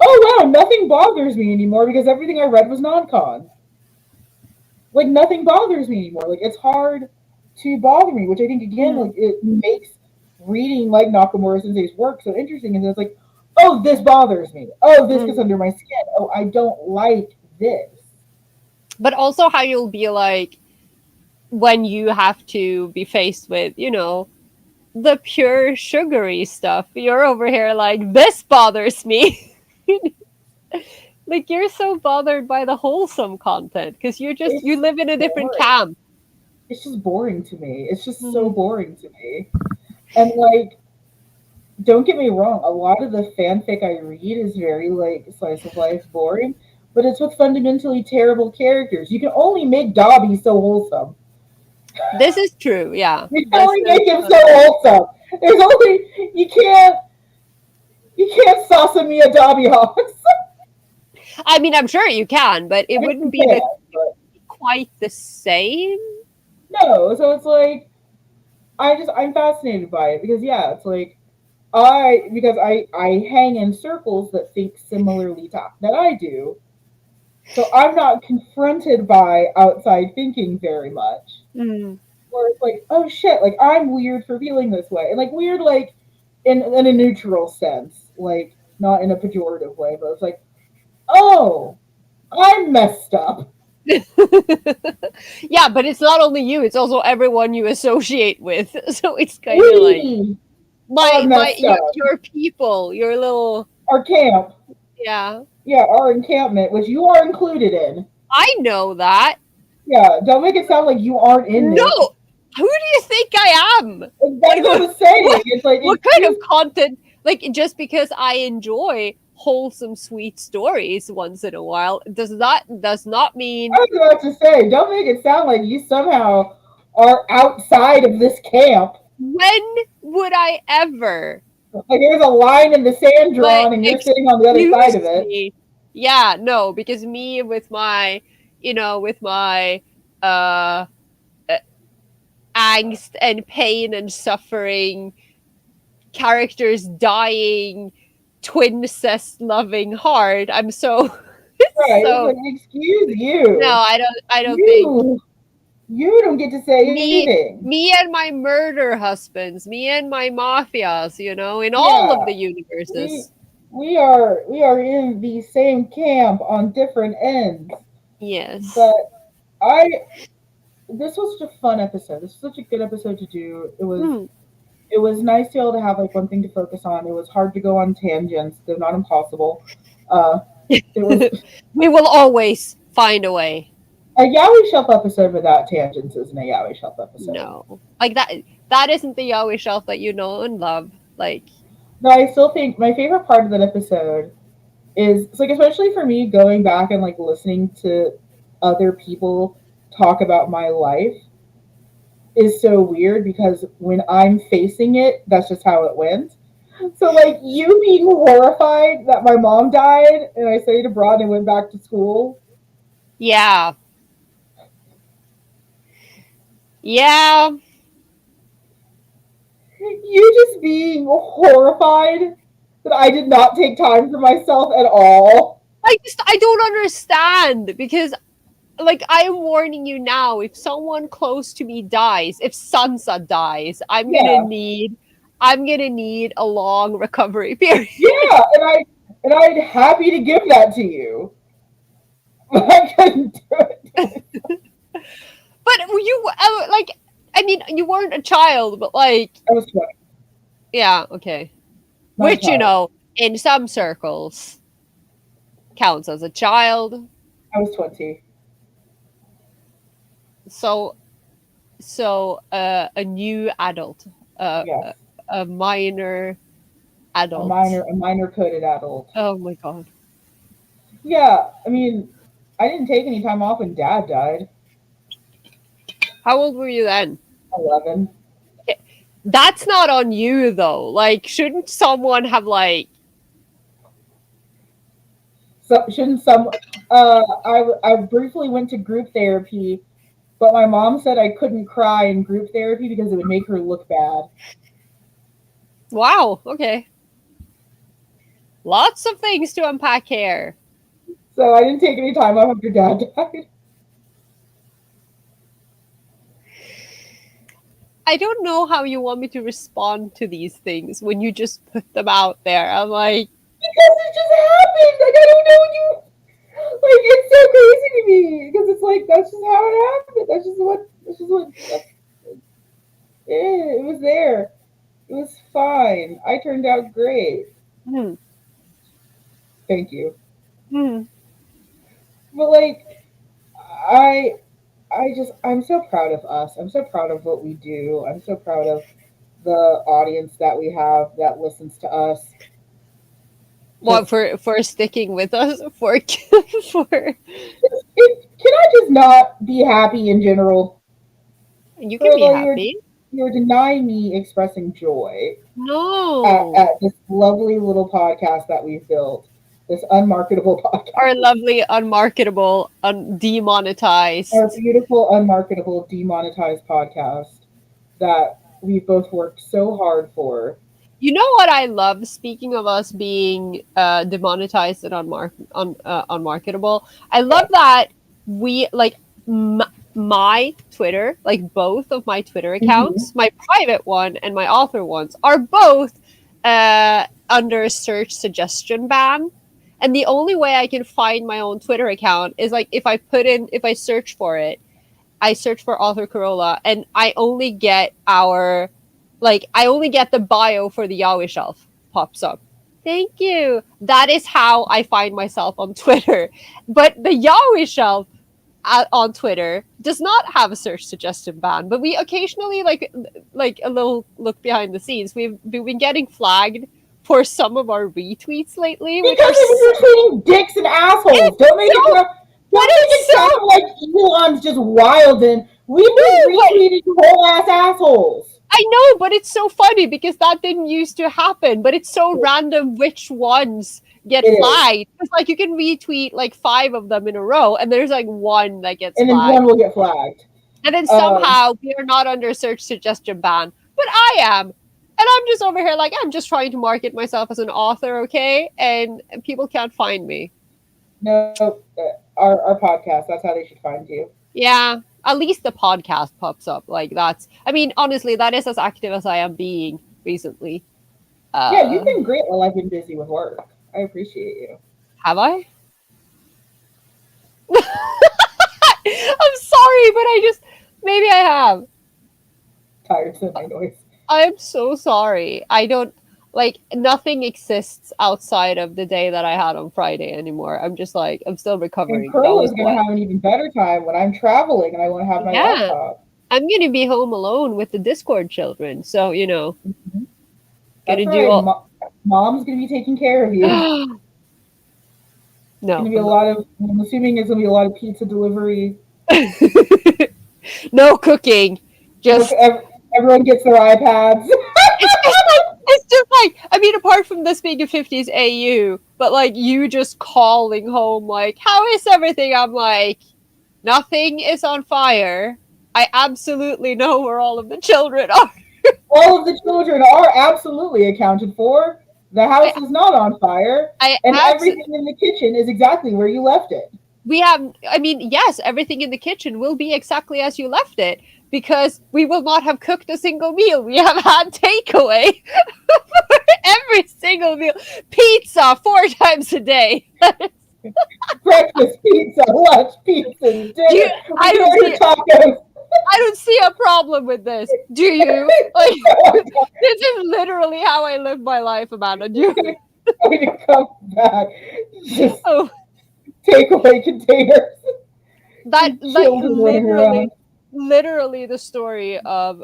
oh wow, nothing bothers me anymore because everything I read was non-con. Like nothing bothers me anymore. Like it's hard to bother me, which I think again mm, like it makes reading like Nakamura Sensei's work so interesting. And it's like, oh, this bothers me. Oh, this gets mm. under my skin. Oh, I don't like this. But also how you'll be like when you have to be faced with, the pure sugary stuff. You're over here like, this bothers me. Like you're so bothered by the wholesome content because you It's live in a different boring. camp. It's just boring to me. It's just so Mm. boring to me. And like, don't get me wrong, a lot of the fanfic I read is very like slice of life boring, but it's with fundamentally terrible characters. You can only make Dobby so wholesome. This is true, yeah. You can This only is make him so wholesome. There's only you can't sauce me a Dobby Hawks. I mean, I'm sure you can, but it I mean, wouldn't you be can, the but quite the same. no. So it's like I'm fascinated by it because yeah, it's like I hang in circles that think similarly to that I do. So I'm not confronted by outside thinking very much. Mm. Where it's like, oh shit, like I'm weird for feeling this way. And like weird like in a neutral sense, like not in a pejorative way, but it's like, oh, I'm messed up. Yeah, but it's not only you; it's also everyone you associate with. So it's kind of like We are messed up. your people, your little Our camp, yeah. yeah, our encampment, which you are included in. I know that. Yeah, don't make it sound like you aren't in No, it. who do you think I am? That's Like what I what? was saying. It's like What kind of content? Like just because I enjoy wholesome, sweet stories once in a while does not mean I was about to say, don't make it sound like you somehow are outside of this camp. when would I ever? Like there's a line in the sand But drawn and you're sitting on the other side excuse of it. me. Yeah, no, because me with my, with my uh angst and pain and suffering, characters dying, twin cest loving heart. I'm so Right. It's so like, excuse no, you. I don't think You you don't get to say me anything. me and my murder husbands, me and my mafias, in all of Yeah. the We universes. we are in the same camp on different ends. Yes. But I this was such a fun episode. This was such a good episode to do. Hmm. It was nice to be able to have like one thing to focus on. It was hard to go on tangents. They're not impossible. Uh, it was We will always find a way. a Yaoi Shelf episode without tangents isn't a Yaoi Shelf episode. No. Like that isn't the Yaoi shelf that you know and love. Like But I still think my favorite part of that episode is it's like especially for me going back and like listening to other people talk about my life is so weird because when I'm facing it, that's just how it went. So like you being horrified that my mom died and I studied abroad and went back to school. yeah. Yeah. You just being horrified that I did not take time for myself at all. I don't understand because like I'm warning you now, if someone close to me dies, if Sansa dies, Yeah. I'm gonna need a long recovery period. Yeah, and I'd happy to give that to you. But I couldn't do it. But you like, I mean, you weren't a child, but like, I was 20. yeah, okay. Not a Which, you child. know, in some circles counts as a child. I was 20. So, a new adult, uh, Yes. a, a minor adult. A minor coded adult. Oh my god. Yeah, I mean, I didn't take any time off when dad died. How old were you then? 11. That's not on you though. Like, shouldn't someone have like? So shouldn't some I briefly went to group therapy, but my mom said I couldn't cry in group therapy because it would make her look bad. Wow. Okay. Lots of things to unpack here. So I didn't take any time off after dad died. I don't know how you want me to respond to these things when you just put them out there. I'm like, Because it just happened. Like I don't know what you like. It's so crazy to me because it's like that's just how it happened. That's just what. It was there. It was fine. I turned out great. hmm, Thank you. hmm. But like I I'm so proud of us. I'm so proud of what we do. I'm so proud of the audience that we have that listens to us. What Just for sticking with us for for can I just not be happy in general? you can For be like happy. you're denying me expressing joy No. at this lovely little podcast that we've built. This unmarketable Our podcast. lovely unmarketable Our demonetized. beautiful unmarketable demonetized podcast that we both worked so hard for. You know what I love? Speaking of us being demonetized and unmarketable, I love Yeah. that we like my Twitter, like both of my Twitter Mm-hmm. accounts, my private one and my author ones, are both under search suggestion ban. And the only way I can find my own Twitter account is like if I search for it, I search for author Corolla, and I only get the bio for the Yaoi Shelf pops up. Thank you. That is how I find myself on Twitter. But the Yaoi Shelf on Twitter does not have a search suggestion ban, but we occasionally like a little look behind the scenes. We've been getting flagged for some of our retweets lately, which are Because of so, you tweeting dicks and assholes. it's so but Don't make it's it so sound like Elon's just wild and we've been no, but retweeting whole ass assholes. I know, but it's so funny because that didn't used to happen. But it's so random which ones get It is. flagged. It's like you can retweet like 5 of them in a row, and there's like one that gets And then one flagged. will get flagged. And then Um, somehow we are not under search suggestion ban, but I am. And I'm just over here like I'm just trying to market myself as an author, okay? And people can't find me. no, our podcast, that's how they should find you. Yeah, at least the podcast pops up. Like that's I mean, honestly, that is as active as I am being recently. Yeah, you've Uh been great while I've been busy with work. I appreciate you. have I? I'm sorry, but I just maybe I have. Tiresome, my noise. I'm so sorry. I don't like nothing exists outside of the day that I had on Friday anymore. I'm just like I'm still And recovering. That Pearl was is going to what? have an even better time when I'm traveling and I won't have my Yeah. laptop. I'm gonna be home alone with the Discord children. So, you know, Mm-hmm. gonna That's do right. all Mom's going to be taking care of you. It's going No, to be a I'm not. lot of, I'm assuming it's going to be a lot of pizza delivery. No cooking. Look, Just everyone gets their iPads. it's just like I mean, apart from this being a 50s AU, but like you just calling home like, how is everything? I'm like, nothing is on fire. I absolutely know where all of the children are. All of the children are absolutely accounted for. The house is not on fire, I and absolutely. everything in the kitchen is exactly where you left it. We have, I mean, yes, everything in the kitchen will be exactly as you left it because we will not have cooked a single meal. We have had takeaway for every single meal. Pizza 4 times a day. Breakfast pizza, lunch pizza, Do you, dinner. I We don't order see tacos. I don't see a problem with this. Do you? Like this is literally how I live my life, Amanda. Do you? Going to come back, just Oh, takeaway containers that and like children running around. literally the story of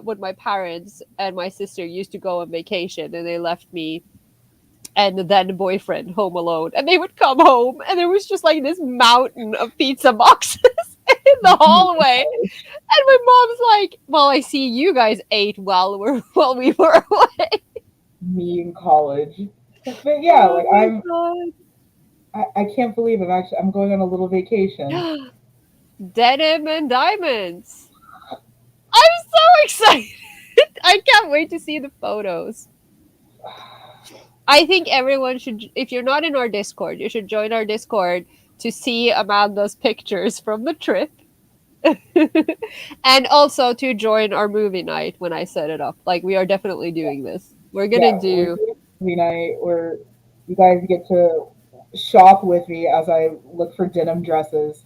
when my parents and my sister used to go on vacation and they left me and then the boyfriend home alone, and they would come home and there was just like this mountain of pizza boxes in the hallway, and my mom's like, well, I see you guys ate while we were away. Me in college. But yeah, Oh like my god. I can't believe I'm going on a little vacation. Denim and diamonds. I'm so excited. I can't wait to see the photos. I think everyone should, if you're not in our Discord, you should join our Discord to see Amanda's pictures from the trip. And also to join our movie night when I set it up. Like, we are definitely doing this. We're gonna Yeah, we're do. doing movie night where you guys get to shop with me as I look for denim dresses,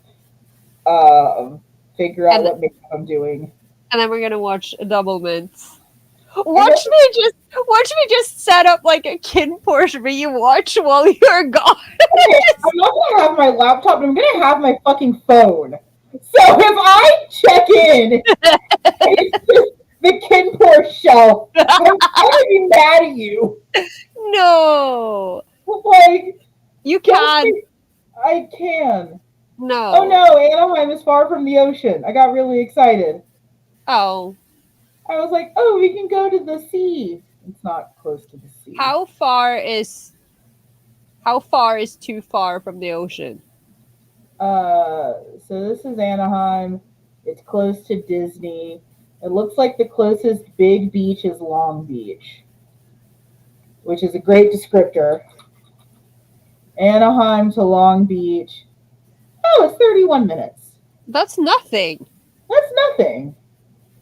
figure out and what makeup I'm doing. and then we're gonna watch Double Mints. I guess Watch me just set up like a Kin Porsche rewatch while you're gone. okay, I'm not gonna have my laptop, but I'm gonna have my fucking phone. So if I check in and it's just the Kinport shelf, I'm gonna be mad at you. No, Like, you don't can. think I can. Oh No. no, Anaheim is far from the ocean. I got really excited. Oh, I was like, oh, we can go to the sea. It's not close to the sea. how far is how far is too far from the ocean? So this is Anaheim. It's close to Disney. It looks like the closest big beach is Long Beach, which is a great descriptor. Anaheim to Long Beach. Oh, it's 31 minutes. That's nothing. That's nothing.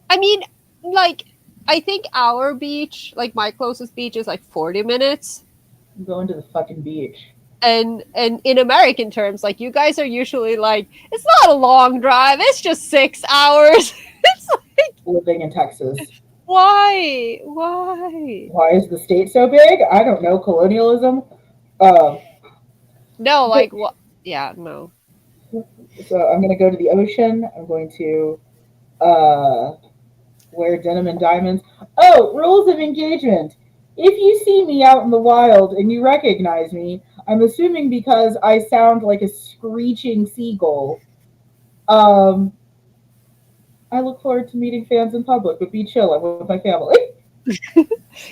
I mean, like, I think our beach, like my closest beach, is like 40 minutes. I'm going to the fucking beach. And in American terms, like you guys are usually like, it's not a long drive, it's just 6 hours. It's like, Living in Texas. why? Why is the state so big? I don't know. Colonialism. Uh, No, but, like what? Yeah, no. so I'm going to go to the ocean. I'm going to uh, wear denim and diamonds. Oh, rules of engagement. If you see me out in the wild and you recognize me, I'm assuming because I sound like a screeching seagull. Um, I look forward to meeting fans in public, but be chill. I'm with my family.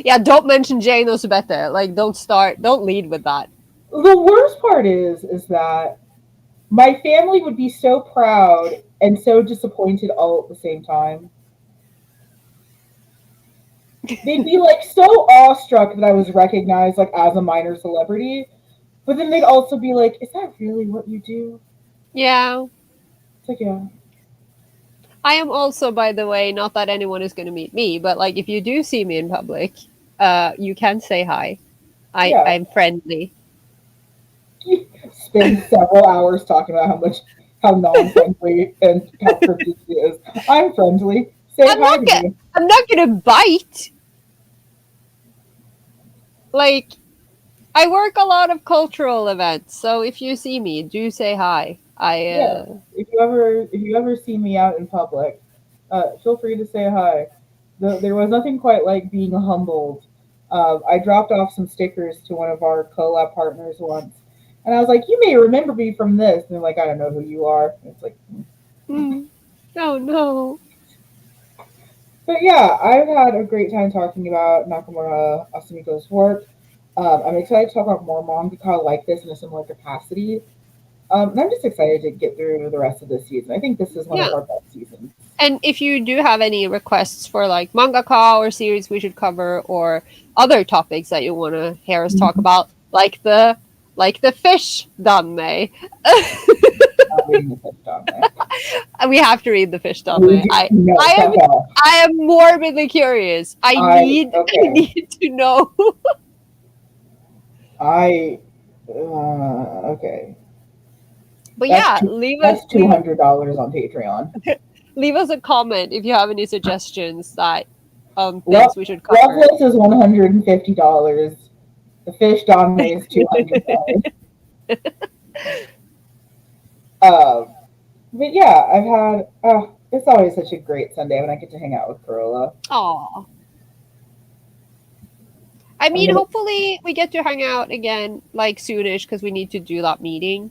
Yeah, don't mention Jane Osubete. Like, don't lead with that. The worst part is that my family would be so proud and so disappointed all at the same time. They'd be like so awestruck that I was recognized like as a minor celebrity, but then they'd also be like, "Is that really what you do?" Yeah. It's like, yeah, I am also, by the way, not that anyone is going to meet me, but like if you do see me in public, you can say hi. yeah. I'm friendly. Spend several hours talking about how non-friendly and how privileged he is. I'm friendly. Say hi to me. I'm not gonna bite. Like, I work a lot of cultural events, so if you see me, do say hi. Yeah. If you ever see me out in public, feel free to say hi. There was nothing quite like being humbled. I dropped off some stickers to one of our collab partners once, and I was like, "You may remember me from this," and they're like, "I don't know who you are." And it's like, Oh no. but yeah, I've had a great time talking about Nakamura Asumiko's work. I'm excited to talk about more mangaka like this in a similar capacity. And I'm just excited to get through the rest of this season. I think this is one Yeah. of our best seasons. And if you do have any requests for like mangaka or series we should cover, or other topics that you want to hear us talk about, like the fish danme. We have to read the fish danme. I am morbidly curious. I need to know. Okay. But yeah, that's $200 on Patreon. Leave us a comment if you have any suggestions that things we should cover. Loveless is $150. The fish danme is $200. But yeah, I've had. It's always such a great Sunday when I get to hang out with Corolla. Aw. I mean, hopefully we get to hang out again, like, soonish, because we need to do that meeting.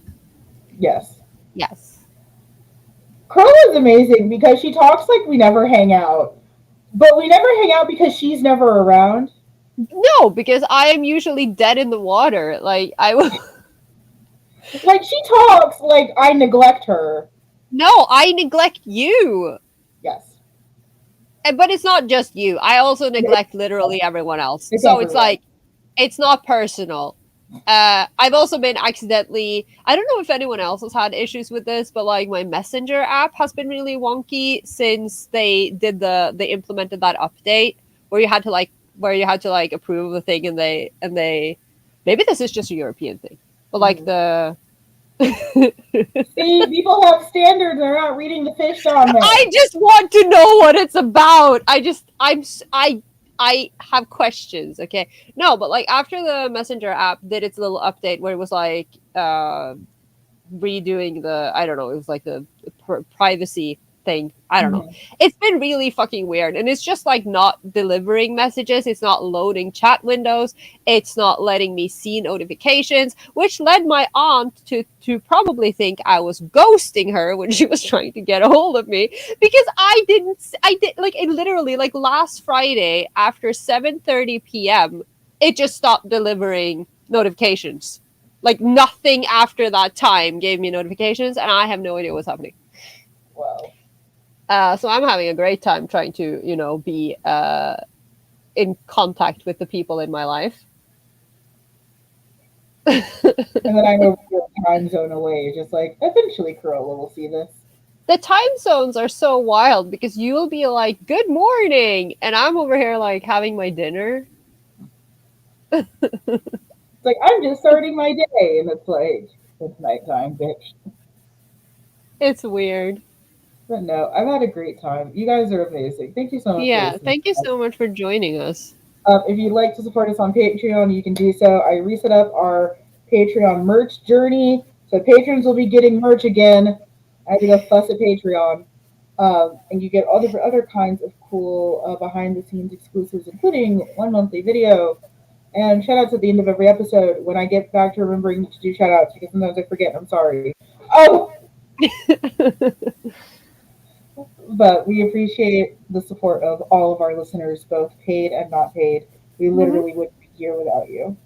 Yes. Yes. Corolla is amazing because she talks like we never hang out. But we never hang out because she's never around. No, because I am usually dead in the water. Like, I will... Like, she talks like I neglect her. No, I neglect you. Yes. But it's not just you. I also neglect literally everyone else. So it's like, it's not personal. I've also been accidentally, I don't know if anyone else has had issues with this, but like my Messenger app has been really wonky since they implemented that update where you had to like approve of the thing and they maybe this is just a European thing, but like See, people have standards. They're not reading the fish on there. I just want to know what it's about. I have questions. Okay, no, but like after the Messenger app did its little update where it was like redoing the, I don't know, it was like the privacy thing. I don't know. It's been really fucking weird, and it's just like not delivering messages. It's not loading chat windows. It's not letting me see notifications, which led my aunt to probably think I was ghosting her when she was trying to get a hold of me, because I did like, it literally, like last Friday after 7:30 p.m. it just stopped delivering notifications. Like nothing after that time gave me notifications, and I have no idea what's happening. Wow. So I'm having a great time trying to, be in contact with the people in my life. And then I know your time zone away, just like, eventually Corolla will see this. The time zones are so wild because you'll be like, good morning, and I'm over here like having my dinner. It's like, I'm just starting my day, and it's like, it's nighttime, bitch. It's weird. But no, I've had a great time. You guys are amazing. Thank you so much. Yeah, thank you so much for joining us. If you'd like to support us on Patreon, you can do so. I reset up our Patreon merch journey, so patrons will be getting merch again. I had to go fuss at Patreon. And you get other kinds of cool behind-the-scenes exclusives, including one monthly video and shout-outs at the end of every episode when I get back to remembering to do shout-outs, because sometimes I forget. I'm sorry. Oh! But we appreciate the support of all of our listeners, both paid and not paid. We literally wouldn't be here without you.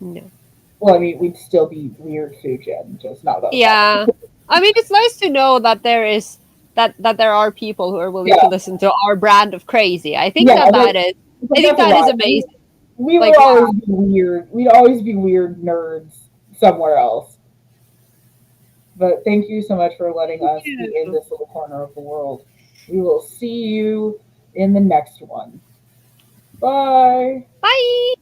No. Well, I mean, we'd still be weird fujin, just not that. Yeah. I mean, it's nice to know that there is that there are people who are willing to listen to our brand of crazy. I think that is amazing. We would always be weird. We'd always be weird nerds somewhere else. But thank you so much for letting us be in this little corner of the world. We will see you in the next one. Bye. Bye.